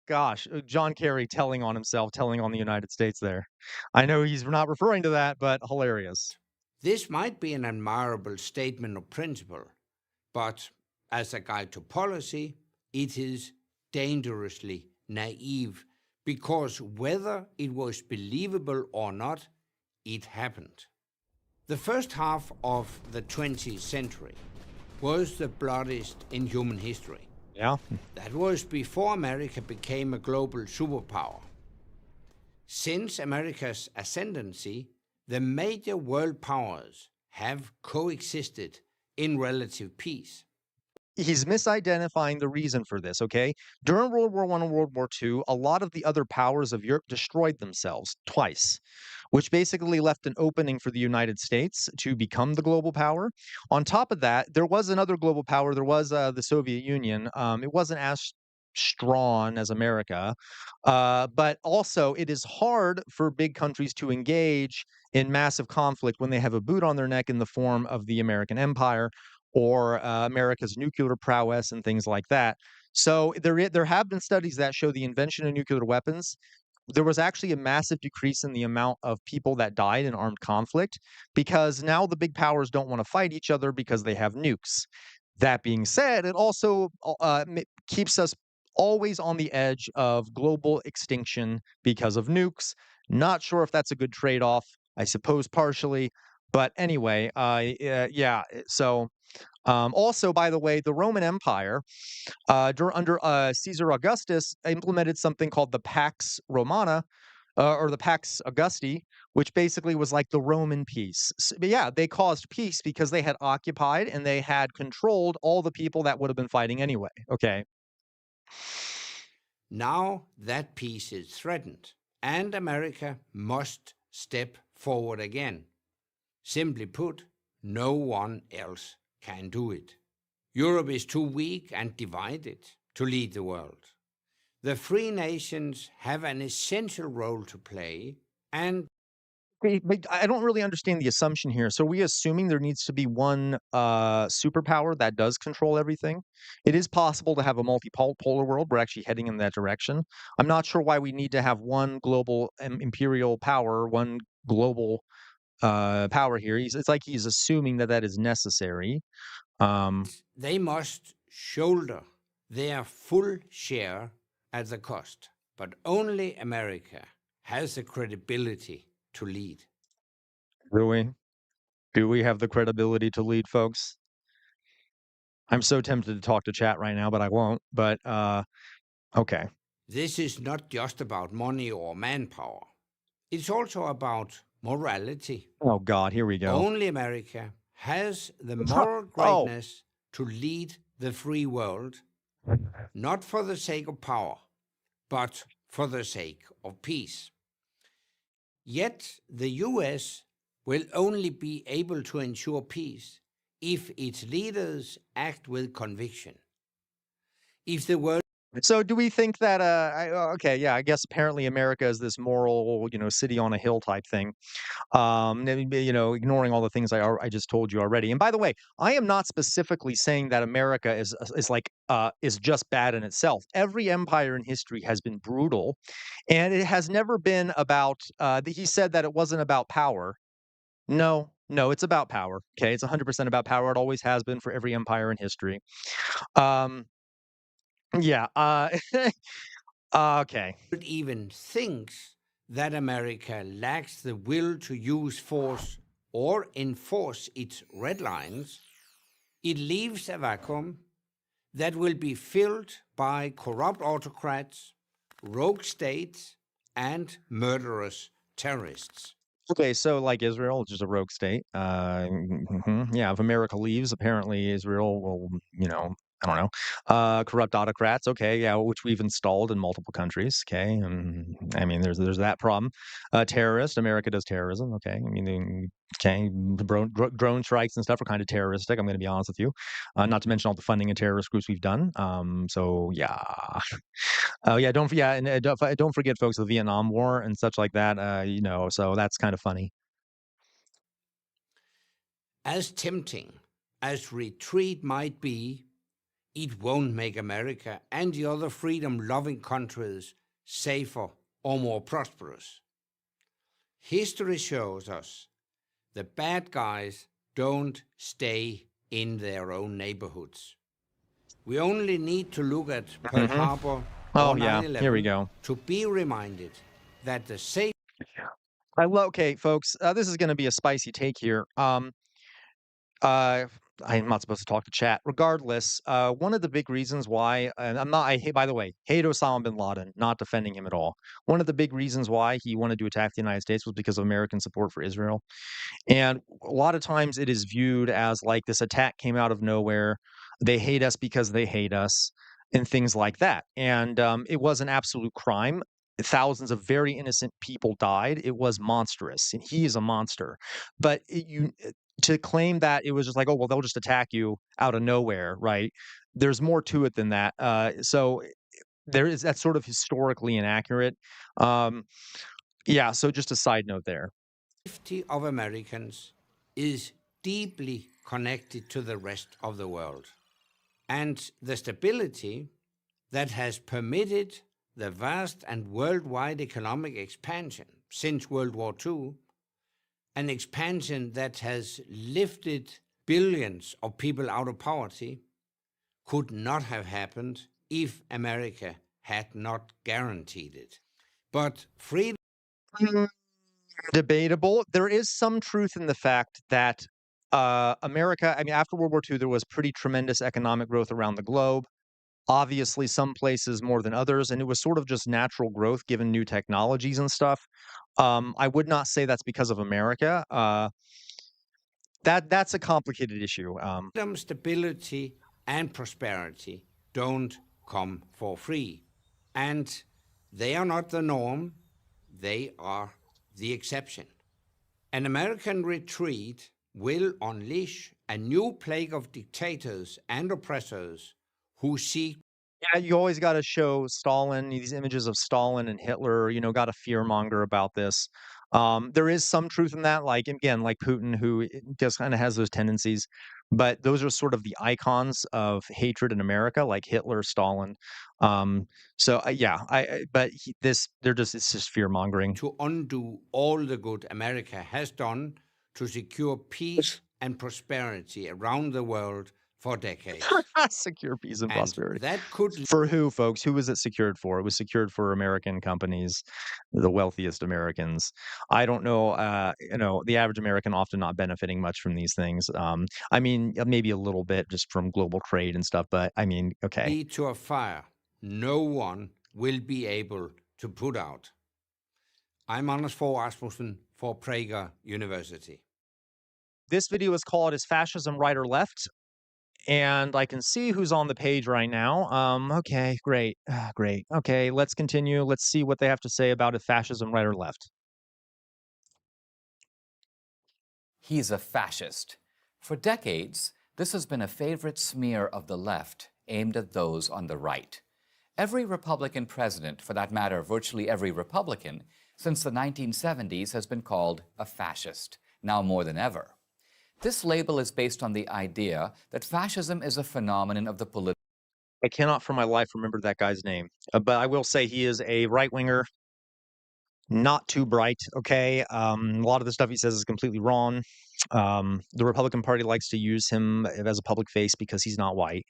gosh, John Kerry telling on himself, telling on the United States there. I know he's not referring to that, but hilarious. This might be an admirable statement of principle, but as a guide to policy, it is dangerously naive, because whether it was believable or not, it happened. The first half of the 20th century was the bloodiest in human history. Yeah. That was before America became a global superpower. Since America's ascendancy, the major world powers have coexisted in relative peace. He's misidentifying the reason for this, okay? During World War I and World War II, a lot of the other powers of Europe destroyed themselves twice, which basically left an opening for the United States to become the global power. On top of that, there was another global power. There was the Soviet Union. It wasn't as strong as America, but also it is hard for big countries to engage in massive conflict when they have a boot on their neck in the form of the American empire or America's nuclear prowess and things like that. So there have been studies that show the invention of nuclear weapons. There was actually a massive decrease in the amount of people that died in armed conflict because now the big powers don't want to fight each other because they have nukes. That being said, it also keeps us always on the edge of global extinction because of nukes. Not sure if that's a good trade-off. I suppose partially, but anyway, yeah. So also, by the way, the Roman Empire under Caesar Augustus implemented something called the Pax Romana or the Pax Augusti, which basically was like the Roman peace. But yeah, they caused peace because they had occupied and they had controlled all the people that would have been fighting anyway. Okay. Now that peace is threatened, and America must step forward again. Simply put, no one else can do it. Europe is too weak and divided to lead the world. The free nations have an essential role to play, and But I don't really understand the assumption here. So, are we assuming there needs to be one superpower that does control everything? It is possible to have a multipolar world. We're actually heading in that direction. I'm not sure why we need to have one global imperial power, one global power here. It's like he's assuming that that is necessary. they must shoulder their full share at the cost. But only America has the credibility to lead. Do we? Do we have the credibility to lead, folks? I'm so tempted to talk to chat right now, but I won't. But okay. This is not just about money or manpower. It's also about morality. Oh God, here we go. Only America has the moral Oh. greatness to lead the free world, not for the sake of power, but for the sake of peace. Yet the US will only be able to ensure peace if its leaders act with conviction. If the world So do we think that okay, yeah, I guess apparently America is this moral, city on a hill type thing. Ignoring all the things I just told you already. And by the way, I am not specifically saying that America is just bad in itself. Every empire in history has been brutal, and it has never been about he said that it wasn't about power. No, no, it's about power. Okay, it's 100% about power. It always has been for every empire in history. Um yeah, okay. even thinks that America lacks the will to use force or enforce its red lines, it leaves a vacuum that will be filled by corrupt autocrats, rogue states, and murderous terrorists. Okay, so like Israel, which is a rogue state. Yeah, if America leaves, apparently Israel will, I don't know, corrupt autocrats. Okay, yeah, which we've installed in multiple countries. Okay, and I mean, there's that problem. Terrorist, America does terrorism. Okay, I mean, okay, the drone strikes and stuff are kind of terroristic. I'm going to be honest with you. Not to mention all the funding of terrorist groups we've done. So yeah. Oh yeah, and don't forget, folks, the Vietnam War and such like that. So that's kind of funny. As tempting as retreat might be, it won't make America and the other freedom-loving countries safer or more prosperous. History shows us the bad guys don't stay in their own neighborhoods. We only need to look at Pearl Harbor Oh or yeah, here we 9/11 go. to be reminded that the safe Okay, folks, this is going to be a spicy take here. Uh, I'm not supposed to talk to chat. Regardless, one of the big reasons why, and I hate, by the way, hate Osama bin Laden, not defending him at all. One of the big reasons why he wanted to attack the United States was because of American support for Israel. And a lot of times it is viewed as like this attack came out of nowhere. They hate us because they hate us and things like that. And it was an absolute crime. Thousands of very innocent people died. It was monstrous, and he is a monster. But to claim that it was just like, oh, well, they'll just attack you out of nowhere, right? There's more to it than that. So that's sort of historically inaccurate. Um, yeah. So just a side note there. safety of Americans is deeply connected to the rest of the world. And the stability that has permitted the vast and worldwide economic expansion since World War II, an expansion that has lifted billions of people out of poverty, could not have happened if America had not guaranteed it. But freedom Debatable. There is some truth in the fact that America, I mean, after World War II, there was pretty tremendous economic growth around the globe. Obviously, some places more than others, and it was sort of just natural growth given new technologies and stuff. I would not say that's because of America. That's a complicated issue. stability, and prosperity don't come for free. And they are not the norm, they are the exception. An American retreat will unleash a new plague of dictators and oppressors who seek. Yeah, you always got to show Stalin, these images of Stalin and Hitler, got to fearmonger about this. There is some truth in that, like, again, like Putin, who just kind of has those tendencies, but those are sort of the icons of hatred in America, like Hitler, Stalin. So yeah, but it's just fear mongering. To undo all the good America has done to secure peace and prosperity around the world for decades. Secure peace and And prosperity. that could. For who, folks? Who was it secured for? It was secured for American companies, the wealthiest Americans. I don't know, the average American often not benefiting much from these things. I mean, maybe a little bit just from global trade and stuff, but I mean, okay. Lead to a fire no one will be able to put out. I'm Anders Fogh Rasmussen for Prager University. This video is called "Is Fascism Right or Left?" And I can see who's on the page right now. Okay, great, great. Okay, let's continue. Let's see what they have to say about if fascism right or left. He's a fascist. For decades, this has been a favorite smear of the left aimed at those on the right. Every Republican president, for that matter, virtually every Republican, since the 1970s has been called a fascist, now more than ever. This label is based on the idea that fascism is a phenomenon of the political. I cannot for my life remember that guy's name, but I will say he is a right-winger, not too bright, okay? A lot of the stuff he says is completely wrong. The Republican Party likes to use him as a public face because he's not white.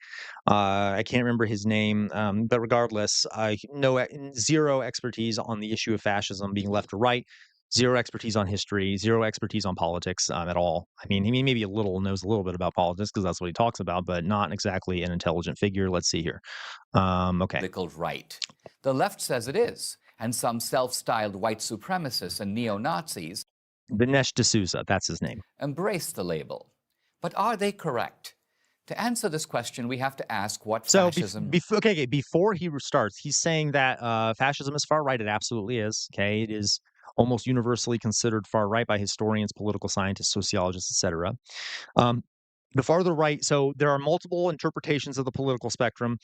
I can't remember his name, but regardless, zero expertise on the issue of fascism being left or right, zero expertise on history, zero expertise on politics at all. I mean, he maybe knows a little bit about politics because that's what he talks about, but not exactly an intelligent figure. Let's see here. Okay. Political right. The left says it is, and some self-styled white supremacists and neo-Nazis, Dinesh D'Souza, that's his name, embrace the label. But are they correct? To answer this question, we have to ask what fascism. Before he starts, he's saying that fascism is far right. It absolutely is. Okay, it is almost universally considered far right by historians, political scientists, sociologists, etc. The farther right, so there are multiple interpretations of the political spectrum.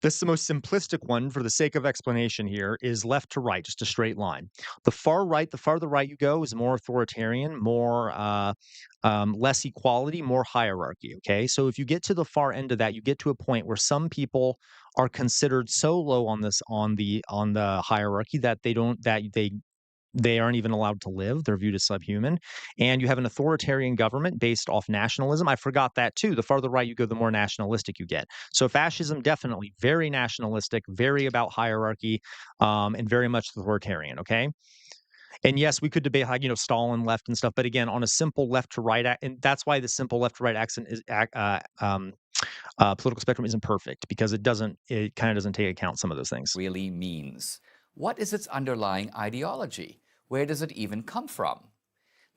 This is the most simplistic one for the sake of explanation here is left to right, just a straight line. The far right, the farther right you go is more authoritarian, more less equality, more hierarchy. Okay, so if you get to the far end of that, you get to a point where some people are considered so low on the hierarchy that they aren't even allowed to live. They're viewed as subhuman. And you have an authoritarian government based off nationalism. I forgot that too. The farther right you go, the more nationalistic you get. So fascism, definitely very nationalistic, very about hierarchy, and very much authoritarian, okay? And yes, we could debate how, Stalin left and stuff. But again, on a simple left to right, and that's why the simple left to right accent is political spectrum isn't perfect because it kind of doesn't take account some of those things. Really means. What is its underlying ideology? Where does it even come from?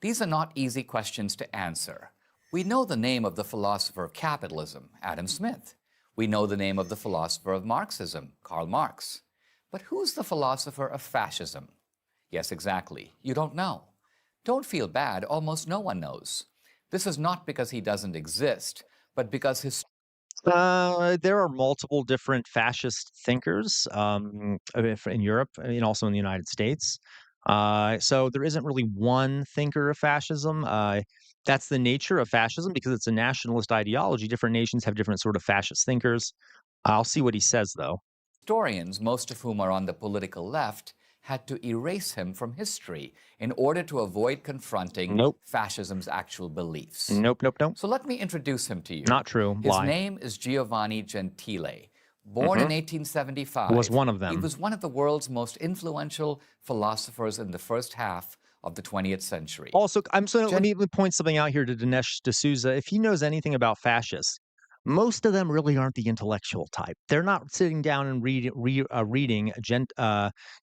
These are not easy questions to answer. We know the name of the philosopher of capitalism, Adam Smith. We know the name of the philosopher of Marxism, Karl Marx. But who's the philosopher of fascism? Yes, exactly. You don't know. Don't feel bad. Almost no one knows. This is not because he doesn't exist, but because his there are multiple different fascist thinkers in Europe and also in the United States. So there isn't really one thinker of fascism. That's the nature of fascism because it's a nationalist ideology. Different nations have different sort of fascist thinkers. I'll see what he says, though. Historians, most of whom are on the political left, had to erase him from history in order to avoid confronting fascism's actual beliefs. Nope. So let me introduce him to you. Not true. His name is Giovanni Gentile. Born in 1875. Was one of them. He was one of the world's most influential philosophers in the first half of the 20th century. Also, let me point something out here to Dinesh D'Souza. If he knows anything about fascists, most of them really aren't the intellectual type. They're not sitting down and reading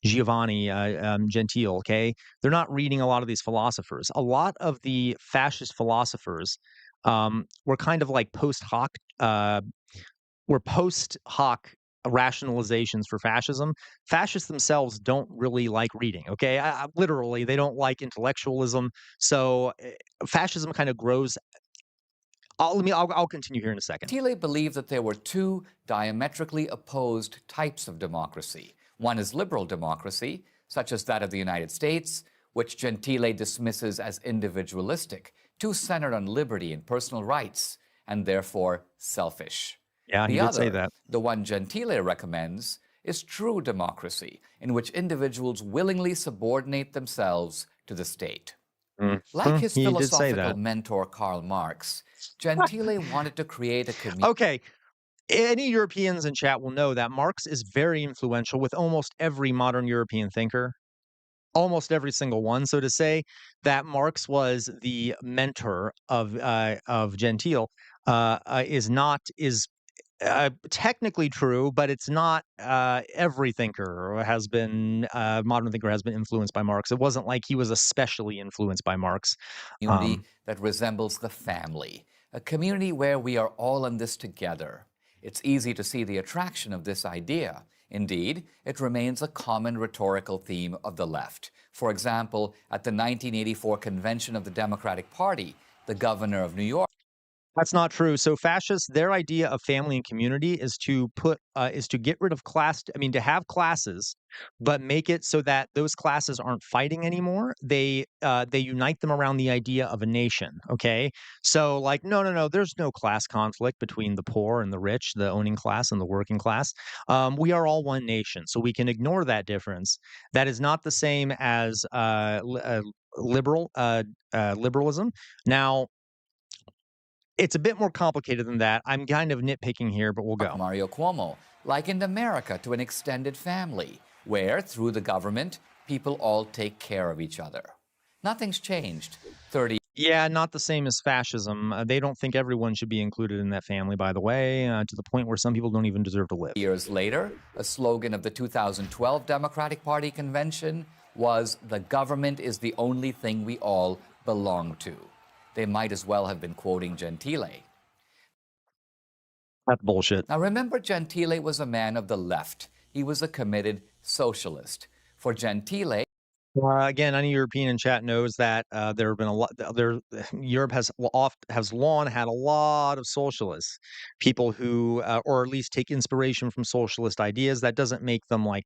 Giovanni Gentile, okay? They're not reading a lot of these philosophers. A lot of the fascist philosophers were kind of like post hoc rationalizations for fascism. Fascists themselves don't really like reading. Okay, literally, they don't like intellectualism. So fascism kind of grows. I'll continue here in a second. Gentile believed that there were two diametrically opposed types of democracy. One is liberal democracy, such as that of the United States, which Gentile dismisses as individualistic, too centered on liberty and personal rights, and therefore selfish. Yeah, he The did other, say that. the one Gentile recommends, is true democracy, in which individuals willingly subordinate themselves to the state. Like his He did say philosophical that. mentor Karl Marx, Gentile wanted to create a community. Okay, any Europeans in chat will know that Marx is very influential with almost every modern European thinker, almost every single one. So to say that Marx was the mentor of Gentile is technically true, but it's not. Every thinker has been modern thinker has been influenced by Marx. It wasn't like he was especially influenced by Marx. Community that resembles the family, a community where we are all in this together. It's easy to see the attraction of this idea. Indeed, it remains a common rhetorical theme of the left. For example, at the 1984 convention of the Democratic Party, the governor of New York. That's not true. So fascists, their idea of family and community is to get rid of class. I mean, to have classes, but make it so that those classes aren't fighting anymore. They unite them around the idea of a nation. Okay, so like no, there's no class conflict between the poor and the rich, the owning class and the working class. We are all one nation, so we can ignore that difference. That is not the same as liberalism. Now, it's a bit more complicated than that. I'm kind of nitpicking here, but we'll go. Mario Cuomo likened America to an extended family, where, through the government, people all take care of each other. Nothing's changed. 30 Yeah, not the same as fascism. They don't think everyone should be included in that family, by the way, to the point where some people don't even deserve to live. years later, a slogan of the 2012 Democratic Party convention was, "The government is the only thing we all belong to." They might as well have been quoting Gentile. That's bullshit. Now remember, Gentile was a man of the left. He was a committed socialist. For Gentile, Again, any European in chat knows that there have been a lot. Europe has long had a lot of socialists, people who, or at least take inspiration from socialist ideas. That doesn't make them like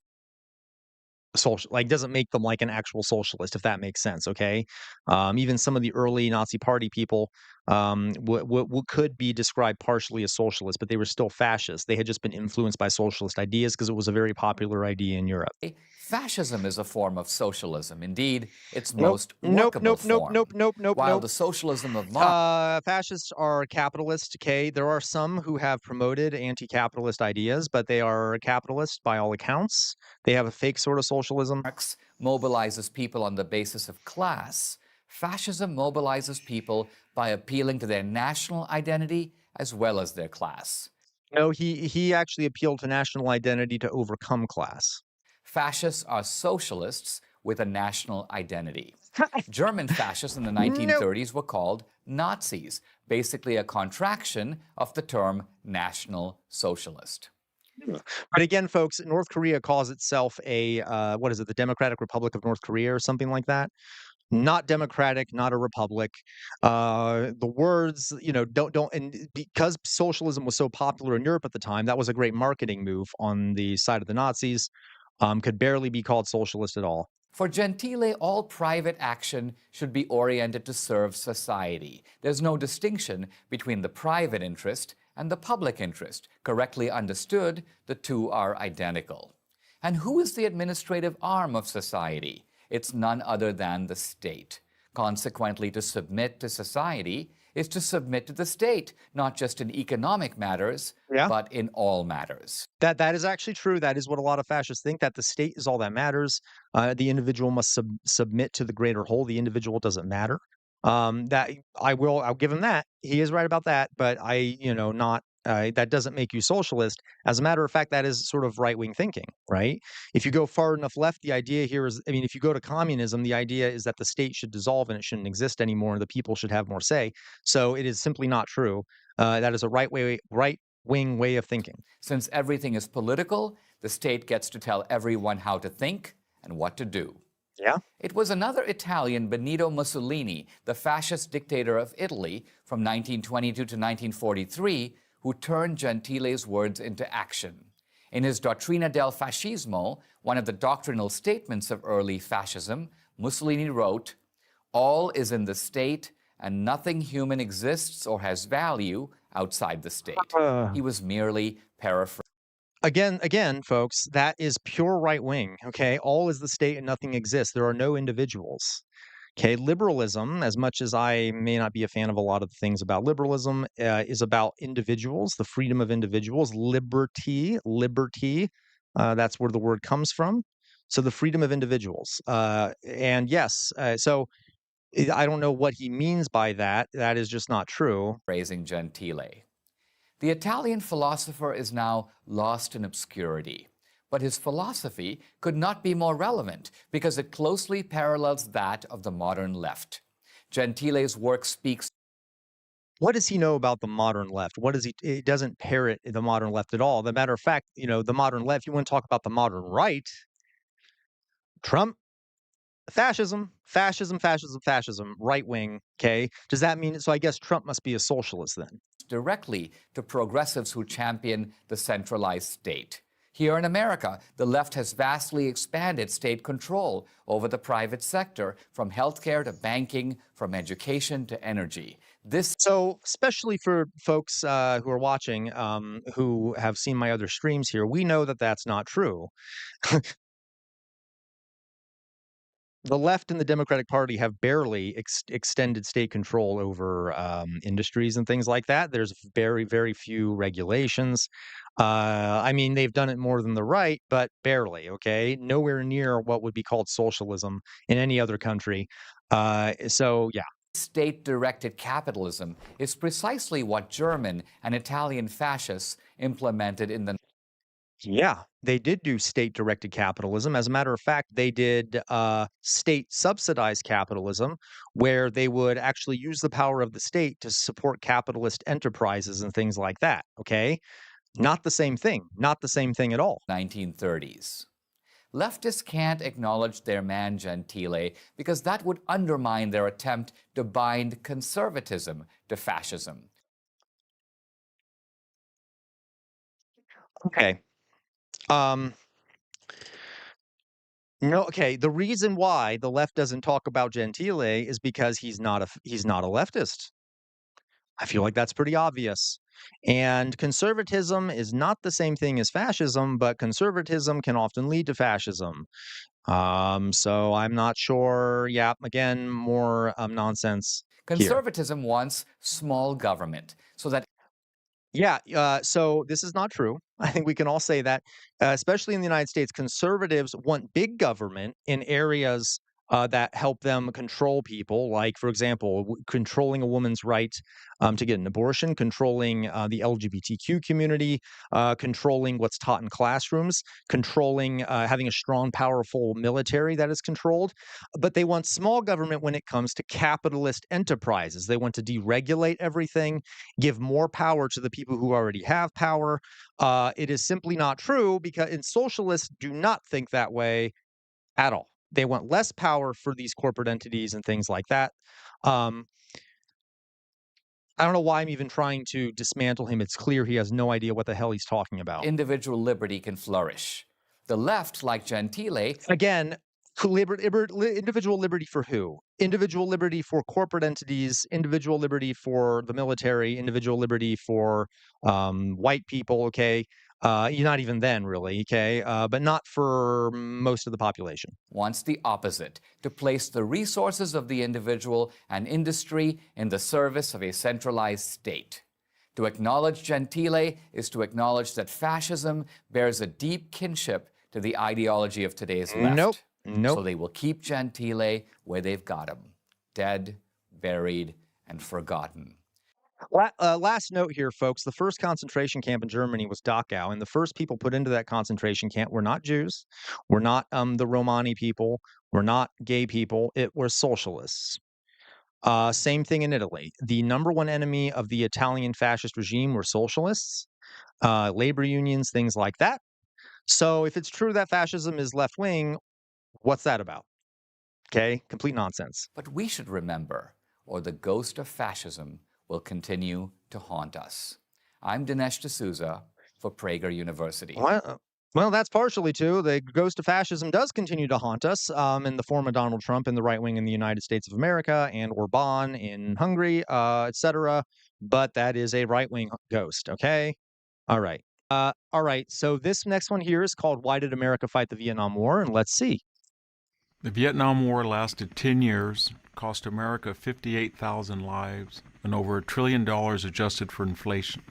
doesn't make them like an actual socialist, if that makes sense. Okay, even some of the early Nazi Party people could be described partially as socialists, but they were still fascists. They had just been influenced by socialist ideas because it was a very popular idea in Europe. fascism is a form of socialism. Indeed, its most workable form. While the socialism of Marx. Fascists are capitalist. Okay, there are some who have promoted anti-capitalist ideas, but they are capitalist by all accounts. They have a fake sort of socialism. Marx mobilizes people on the basis of class. Fascism mobilizes people by appealing to their national identity as well as their class. No, he actually appealed to national identity to overcome class. Fascists are socialists with a national identity. German fascists in the 1930s were called Nazis, basically a contraction of the term National Socialist. But again, folks, North Korea calls itself the Democratic Republic of North Korea or something like that. Not democratic, not a republic. The words, and because socialism was so popular in Europe at the time, that was a great marketing move on the side of the Nazis. Could barely be called socialist at all. For Gentile, all private action should be oriented to serve society. There's no distinction between the private interest and the public interest. Correctly understood, the two are identical. And who is the administrative arm of society? It's none other than the state. Consequently, to submit to society is to submit to the state, not just in economic matters, but in all matters. That is actually true. That is what a lot of fascists think, that the state is all that matters. The individual must submit to the greater whole. The individual doesn't matter. I'll give him that. He is right about that, but that doesn't make you socialist. As a matter of fact, that is sort of right-wing thinking, right? If you go far enough left, the idea here is, if you go to communism, the idea is that the state should dissolve and it shouldn't exist anymore, and the people should have more say. So it is simply not true. That is a right right-wing way of thinking. Since everything is political, the state gets to tell everyone how to think and what to do. Yeah. It was another Italian, Benito Mussolini, the fascist dictator of Italy from 1922 to 1943, who turned Gentile's words into action. In his Dottrina del Fascismo, one of the doctrinal statements of early fascism, Mussolini wrote, "All is in the state, and nothing human exists or has value outside the state." He was merely paraphrasing. Again, folks, that is pure right wing. Okay, all is the state and nothing exists. There are no individuals. Okay, liberalism, as much as I may not be a fan of a lot of the things about liberalism, is about individuals, the freedom of individuals, liberty. That's where the word comes from. So the freedom of individuals. And yes, so I don't know what he means by that. That is just not true. Praising Gentile. The Italian philosopher is now lost in obscurity, but his philosophy could not be more relevant because it closely parallels that of the modern left. Gentile's work speaks. What does he know about the modern left? What does he? It doesn't parrot the modern left at all. As a matter of fact, the modern left. You want to talk about the modern right? Trump, fascism, right wing. Okay, does that mean? So I guess Trump must be a socialist then. Directly to progressives who champion the centralized state. Here in America, the left has vastly expanded state control over the private sector, from healthcare to banking, from education to energy. So, especially for folks who are watching, who have seen my other streams here, we know that that's not true. The left and the Democratic Party have barely extended state control over industries and things like that. There's very, very few regulations. I mean, they've done it more than the right, but barely, okay? Nowhere near what would be called socialism in any other country. So, yeah. State-directed capitalism is precisely what German and Italian fascists implemented in the. Yeah, they did do state-directed capitalism. As a matter of fact, they did state-subsidized capitalism, where they would actually use the power of the state to support capitalist enterprises and things like that, okay? Not the same thing. Not the same thing at all. 1930s. Leftists can't acknowledge their man Gentile because that would undermine their attempt to bind conservatism to fascism. Okay. No, okay. The reason why the left doesn't talk about Gentile is because he's not a leftist. I feel like that's pretty obvious. And conservatism is not the same thing as fascism, but conservatism can often lead to fascism. So I'm not sure. Yeah, again, more nonsense here. Conservatism wants small government so that. Yeah, so this is not true. I think we can all say that, especially in the United States, conservatives want big government in areas that help them control people, like, for example, controlling a woman's right to get an abortion, controlling the LGBTQ community, controlling what's taught in classrooms, controlling having a strong, powerful military that is controlled. But they want small government when it comes to capitalist enterprises. They want to deregulate everything, give more power to the people who already have power. It is simply not true because socialists do not think that way at all. They want less power for these corporate entities and things like that. Um, I don't know why I'm even trying to dismantle him. It's clear he has no idea what the hell he's talking about. Individual liberty can flourish. The left, like Gentile, again, individual liberty for who? Individual liberty for corporate entities, individual liberty for the military, individual liberty for white people, okay? Not even then, really, okay? But not for most of the population. Wants the opposite, to place the resources of the individual and industry in the service of a centralized state. To acknowledge Gentile is to acknowledge that fascism bears a deep kinship to the ideology of today's left. Nope. So they will keep Gentile where they've got him, dead, buried, and forgotten. Last note here, folks. The first concentration camp in Germany was Dachau, and the first people put into that concentration camp were not Jews, were not the Romani people, were not gay people. It were socialists. Same thing in Italy. The number one enemy of the Italian fascist regime were socialists. labor unions, things like that. So if it's true that fascism is left wing, what's that about? Okay, complete nonsense. But we should remember, or the ghost of fascism will continue to haunt us. I'm Dinesh D'Souza for Prager University. Well, that's partially true. The ghost of fascism does continue to haunt us in the form of Donald Trump in the right wing in the United States of America and Orban in Hungary, etc. But that is a right wing ghost. Okay. All right. All right. So this next one here is called "Why Did America Fight the Vietnam War?" And let's see. The Vietnam War lasted 10 years, cost America 58,000 lives, and over $1 trillion adjusted for inflation.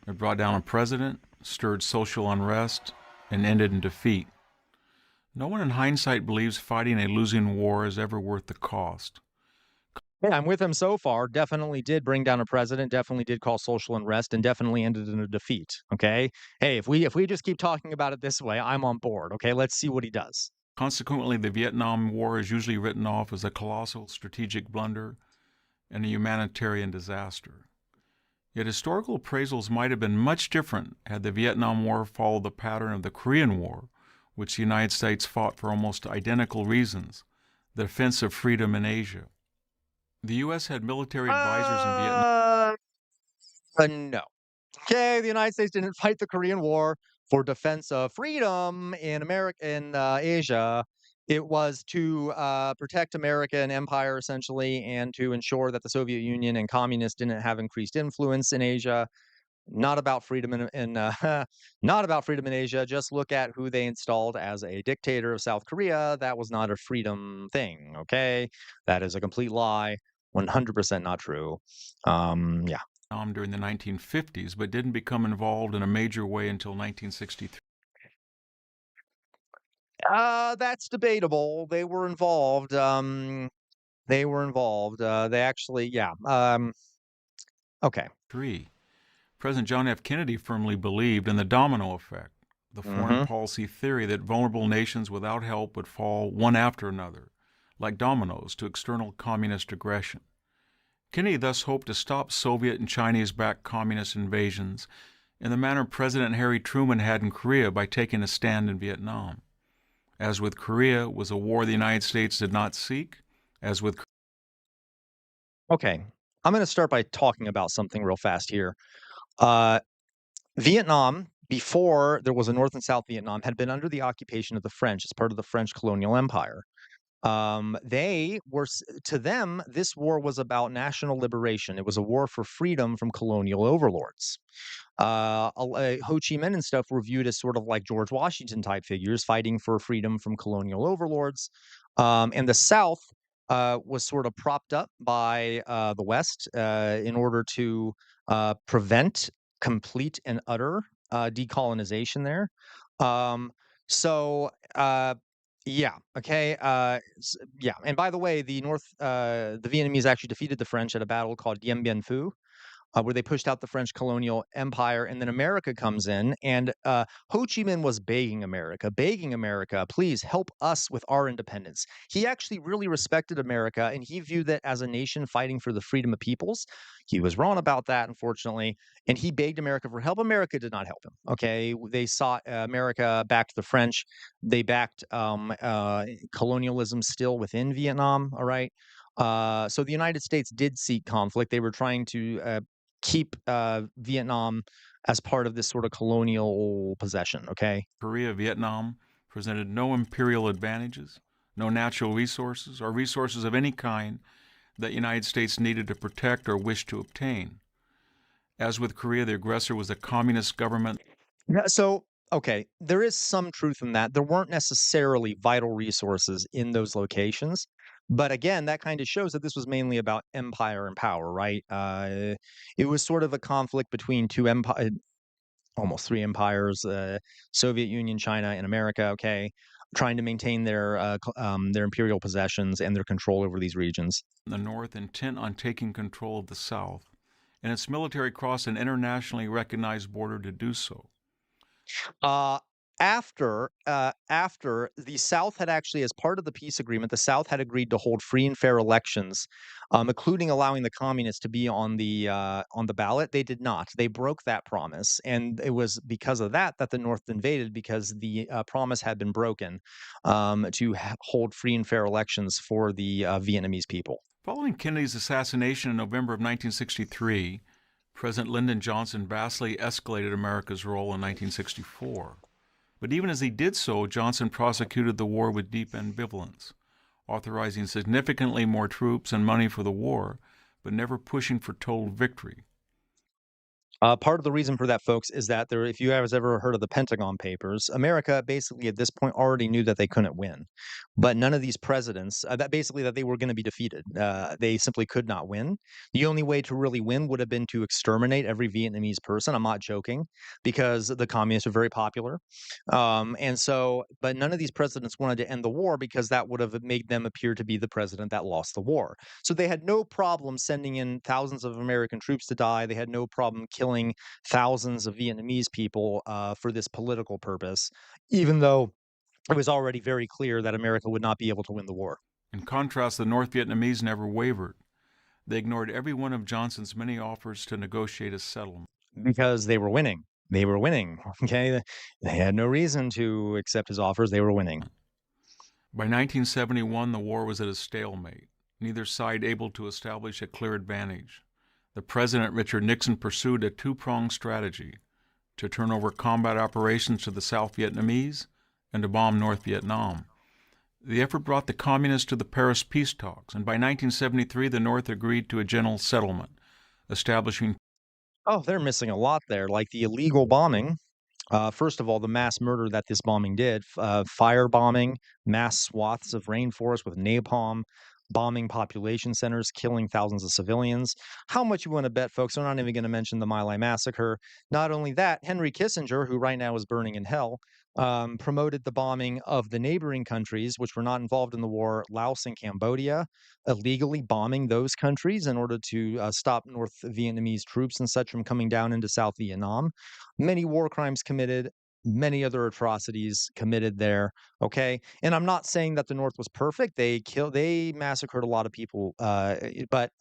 It brought down a president, stirred social unrest, and ended in defeat. No one in hindsight believes fighting a losing war is ever worth the cost. Yeah, I'm with him so far. Definitely did bring down a president, definitely did cause social unrest, and definitely ended in a defeat. Okay. Hey, if we just keep talking about it this way, I'm on board. Okay, let's see what he does. Consequently, the Vietnam War is usually written off as a colossal strategic blunder and a humanitarian disaster. Yet historical appraisals might have been much different had the Vietnam War followed the pattern of the Korean War, which the United States fought for almost identical reasons, the defense of freedom in Asia. The U.S. had military advisors in Vietnam. No. Okay, the United States didn't fight the Korean War for defense of freedom in America in Asia. It was to protect American empire essentially, and to ensure that the Soviet Union and communists didn't have increased influence in Asia. Not about freedom not about freedom in Asia. Just look at who they installed as a dictator of South Korea. That was not a freedom thing. Okay, that is a complete lie. 100% not true. Yeah. During the 1950s, but didn't become involved in a major way until 1963. That's debatable. They were involved. They were involved. They actually, yeah. Okay. President John F. Kennedy firmly believed in the domino effect, the foreign policy theory that vulnerable nations without help would fall one after another, like dominoes, to external communist aggression. Kennedy thus hoped to stop Soviet and Chinese-backed communist invasions in the manner President Harry Truman had in Korea by taking a stand in Vietnam. As with Korea, was a war the United States did not seek. As with Okay. I'm going to start by talking about something real fast here. Vietnam, before there was a North and South Vietnam, had been under the occupation of the French as part of the French colonial empire. They were, to them, this war was about national liberation. It was a war for freedom from colonial overlords. Ho Chi Minh and stuff were viewed as sort of like George Washington type figures fighting for freedom from colonial overlords. And the South was sort of propped up by the West in order to prevent complete and utter decolonization there. Um, so, yeah, okay, yeah. And by the way, the Vietnamese actually defeated the French at a battle called Dien Bien Phu, where they pushed out the French colonial empire, and then America comes in, and Ho Chi Minh was begging America, please help us with our independence. He actually really respected America, and he viewed it as a nation fighting for the freedom of peoples. He was wrong about that, unfortunately, and he begged America for help. America did not help him. Okay, they sought America backed the French. They backed colonialism still within Vietnam. All right. So the United States did seek conflict. They were trying to keep Vietnam as part of this sort of colonial possession, okay? Korea, Vietnam presented no imperial advantages, no natural resources, or resources of any kind that the United States needed to protect or wished to obtain. As with Korea, the aggressor was a communist government. Yeah, so, okay, there is some truth in that. There weren't necessarily vital resources in those locations. But again, that kind of shows that this was mainly about empire and power, right? It was sort of a conflict between two empires, almost three empires, Soviet Union, China, and America, okay, trying to maintain their imperial possessions and their control over these regions. The North intent on taking control of the South, and its military crossed an internationally recognized border to do so. after the South had actually, as part of the peace agreement, the South had agreed to hold free and fair elections, including allowing the communists to be on the ballot. They did not. They broke that promise, and it was because of that that the North invaded, because the promise had been broken to hold free and fair elections for the Vietnamese people. Following Kennedy's assassination in November of 1963, President Lyndon Johnson vastly escalated America's role in 1964. But even as he did so, Johnson prosecuted the war with deep ambivalence, authorizing significantly more troops and money for the war, but never pushing for total victory. Part of the reason for that, folks, is that if you guys ever heard of the Pentagon Papers, America basically at this point already knew that they couldn't win. But none of these presidents, that they were going to be defeated. They simply could not win. The only way to really win would have been to exterminate every Vietnamese person. I'm not joking, because the communists are very popular. But none of these presidents wanted to end the war, because that would have made them appear to be the president that lost the war. So they had no problem sending in thousands of American troops to die. They had no problem killing thousands of Vietnamese people for this political purpose, even though it was already very clear that America would not be able to win the war. In contrast, the North Vietnamese never wavered. They ignored every one of Johnson's many offers to negotiate a settlement. Because they were winning. They were winning, okay? They had no reason to accept his offers. They were winning. By 1971, the war was at a stalemate, neither side able to establish a clear advantage. The President, Richard Nixon, pursued a two-pronged strategy: to turn over combat operations to the South Vietnamese and to bomb North Vietnam. The effort brought the communists to the Paris peace talks, and by 1973, the North agreed to a general settlement, establishing... Oh, they're missing a lot there, like the illegal bombing. First of all, the mass murder that this bombing did, firebombing mass swaths of rainforest with napalm, bombing population centers, killing thousands of civilians. How much you want to bet, folks? I'm not even going to mention the My Lai massacre. Not only that, Henry Kissinger, who right now is burning in hell, promoted the bombing of the neighboring countries, which were not involved in the war, Laos and Cambodia, illegally bombing those countries in order to stop North Vietnamese troops and such from coming down into South Vietnam. Many war crimes committed, many other atrocities committed there. Okay, and I'm not saying that the North was perfect. They massacred a lot of people, but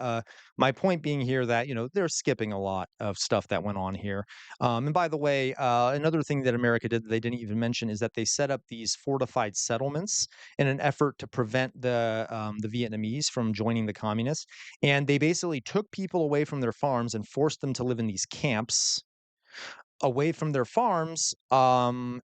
my point being here that they're skipping a lot of stuff that went on here. And by the way, another thing that America did that they didn't even mention is that they set up these fortified settlements in an effort to prevent the Vietnamese from joining the communists. And they basically took people away from their farms and forced them to live in these camps away from their farms. And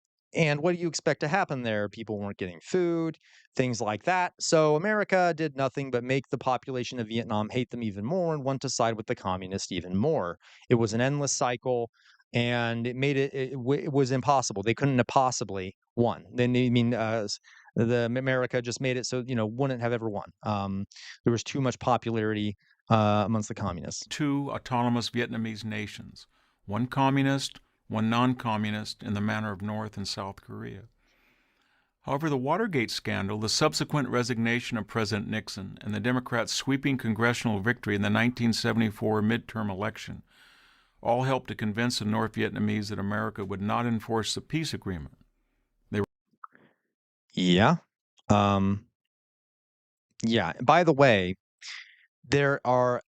what do you expect to happen there? People weren't getting food, things like that. So America did nothing but make the population of Vietnam hate them even more and want to side with the communists even more. It was an endless cycle, and it was impossible. They couldn't have possibly won. The America just made it so wouldn't have ever won. There was too much popularity amongst the communists. Two autonomous Vietnamese nations, one communist, one non-communist, in the manner of North and South Korea. However, the Watergate scandal, the subsequent resignation of President Nixon, and the Democrats' sweeping congressional victory in the 1974 midterm election all helped to convince the North Vietnamese that America would not enforce the peace agreement. Yeah. Yeah. By the way,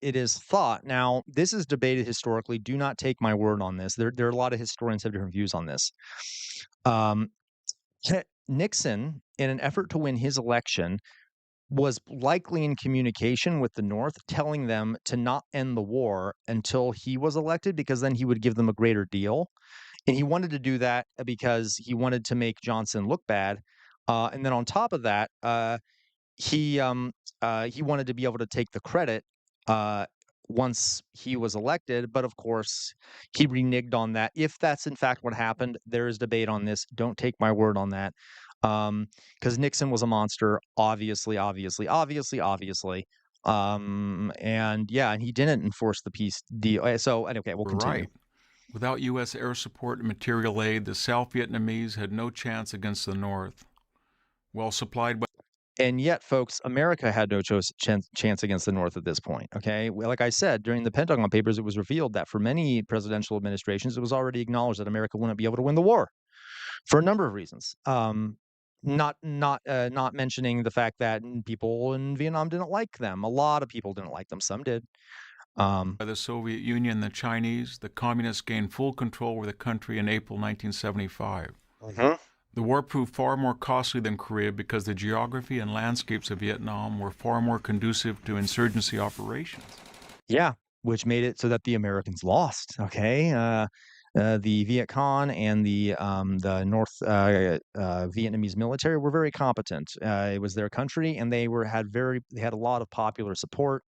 it is thought, now this is debated historically, do not take my word on this. There are a lot of historians have different views on this. Nixon, in an effort to win his election, was likely in communication with the North, telling them to not end the war until he was elected, because then he would give them a greater deal. And he wanted to do that because he wanted to make Johnson look bad. And then on top of that, he wanted to be able to take the credit once he was elected, but of course he reneged on that. If that's in fact what happened, there is debate on this. Don't take my word on that, because Nixon was a monster, obviously. And he didn't enforce the peace deal. So okay, we'll continue. Right. Without U.S. air support and material aid, the South Vietnamese had no chance against the North. Well supplied by... And yet, folks, America had no chance against the North at this point, okay? Like I said, during the Pentagon Papers, it was revealed that for many presidential administrations, it was already acknowledged that America wouldn't be able to win the war. for a number of reasons. Not mentioning the fact that people in Vietnam didn't like them. A lot of people didn't like them. Some did. By the Soviet Union and the Chinese, the communists gained full control over the country in April 1975. The war proved far more costly than Korea because the geography and landscapes of Vietnam were far more conducive to insurgency operations. Yeah, which made it so that the Americans lost. Okay, the Viet Cong and the North Vietnamese military were very competent. It was their country, and they had a lot of popular support.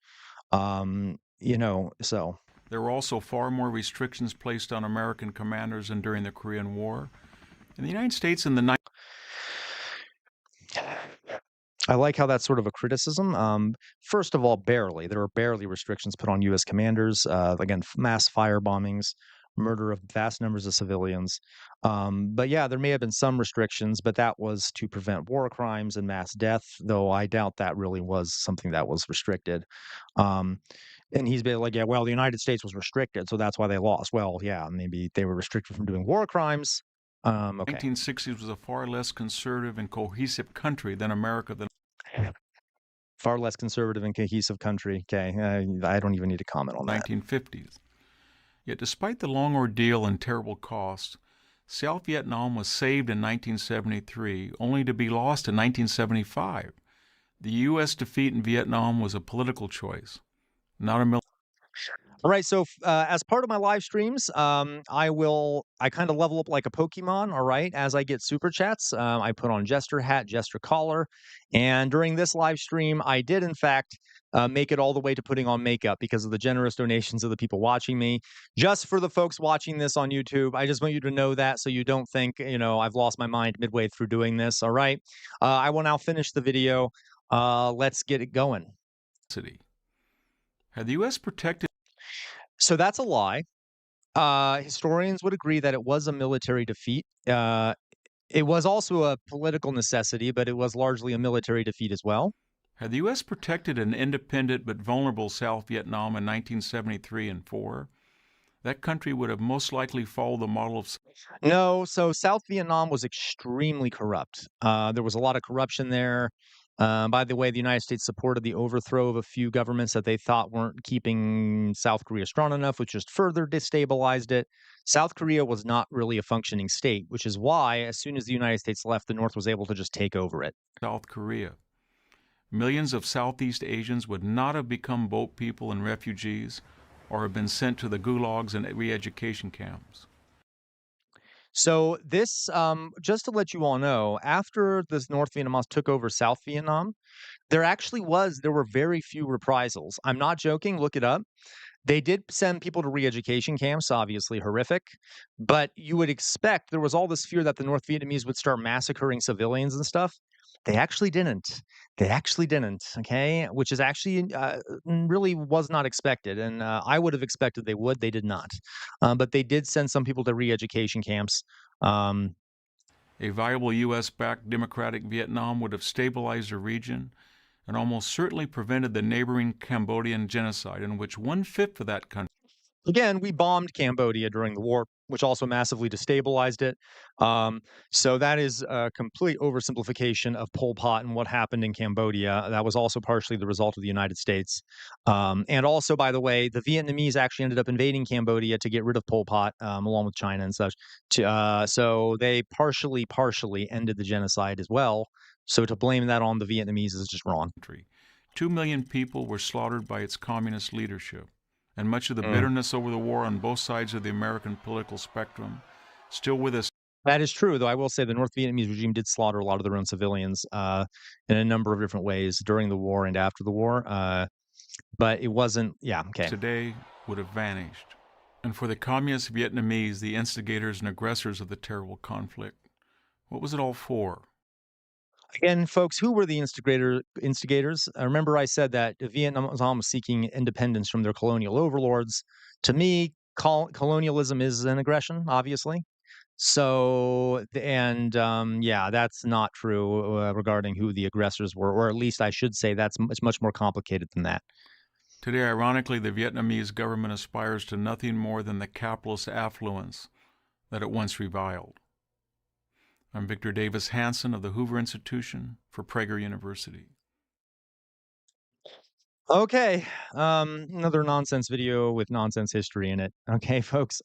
So there were also far more restrictions placed on American commanders than during the Korean War. In the United States in the I like how that's sort of a criticism. First of all, there were barely restrictions put on U.S. commanders. Again, mass fire bombings, murder of vast numbers of civilians. But yeah, there may have been some restrictions, but that was to prevent war crimes and mass death, though I doubt that really was something that was restricted. And he's been like, yeah, well, the United States was restricted, so that's why they lost. Well, yeah, maybe they were restricted from doing war crimes. Okay. 1960s was a far less conservative and cohesive country than America. Far less conservative and cohesive country. Okay, I don't even need to comment on that. 1950s. Yet despite the long ordeal and terrible costs, South Vietnam was saved in 1973, only to be lost in 1975. The U.S. defeat in Vietnam was a political choice, not a military. All right, so as part of my live streams, I kind of level up like a Pokemon, all right? As I get super chats, I put on Jester hat, Jester collar, and during this live stream, I did, in fact, make it all the way to putting on makeup because of the generous donations of the people watching me. Just for the folks watching this on YouTube, I just want you to know that so you don't think, I've lost my mind midway through doing this, all right? I will now finish the video. Let's get it going. Had the U.S. protected... So that's a lie. Historians would agree that it was a military defeat. It was also a political necessity, but it was largely a military defeat as well. Had the U.S. protected an independent but vulnerable South Vietnam in 1973 and 4, that country would have most likely followed the model of... No, so South Vietnam was extremely corrupt. There was a lot of corruption there. By the way, the United States supported the overthrow of a few governments that they thought weren't keeping South Korea strong enough, which just further destabilized it. South Korea was not really a functioning state, which is why, as soon as the United States left, the North was able to just take over it. South Korea. Millions of Southeast Asians would not have become boat people and refugees or have been sent to the gulags and re-education camps. So this, just to let you all know, after this North Vietnamese took over South Vietnam, there were very few reprisals. I'm not joking, look it up. They did send people to re-education camps, obviously horrific, but you would expect there was all this fear that the North Vietnamese would start massacring civilians and stuff. They actually didn't. Okay? Which is actually really was not expected. And I would have expected they would. They did not. But they did send some people to re-education camps. A viable U.S.-backed democratic Vietnam would have stabilized the region and almost certainly prevented the neighboring Cambodian genocide, in which 1/5 of that country... Again, we bombed Cambodia during the war, which also massively destabilized it. So that is a complete oversimplification of Pol Pot and what happened in Cambodia. That was also partially the result of the United States. And also, by the way, the Vietnamese actually ended up invading Cambodia to get rid of Pol Pot, along with China and such. So they partially ended the genocide as well. So to blame that on the Vietnamese is just wrong. 2 million people were slaughtered by its communist leadership. And much of the bitterness over the war on both sides of the American political spectrum still with us. That is true, though I will say the North Vietnamese regime did slaughter a lot of their own civilians in a number of different ways during the war and after the war. But it wasn't, Today would have vanished. And for the communist Vietnamese, the instigators and aggressors of the terrible conflict, what was it all for? Again, folks, who were the instigators? Remember I said that Vietnam was seeking independence from their colonial overlords. To me, colonialism is an aggression, obviously. So, and that's not true regarding who the aggressors were, or at least I should say it's much more complicated than that. Today, ironically, the Vietnamese government aspires to nothing more than the capitalist affluence that it once reviled. I'm Victor Davis Hanson of the Hoover Institution for Prager University. Okay, another nonsense video with nonsense history in it. Okay, folks.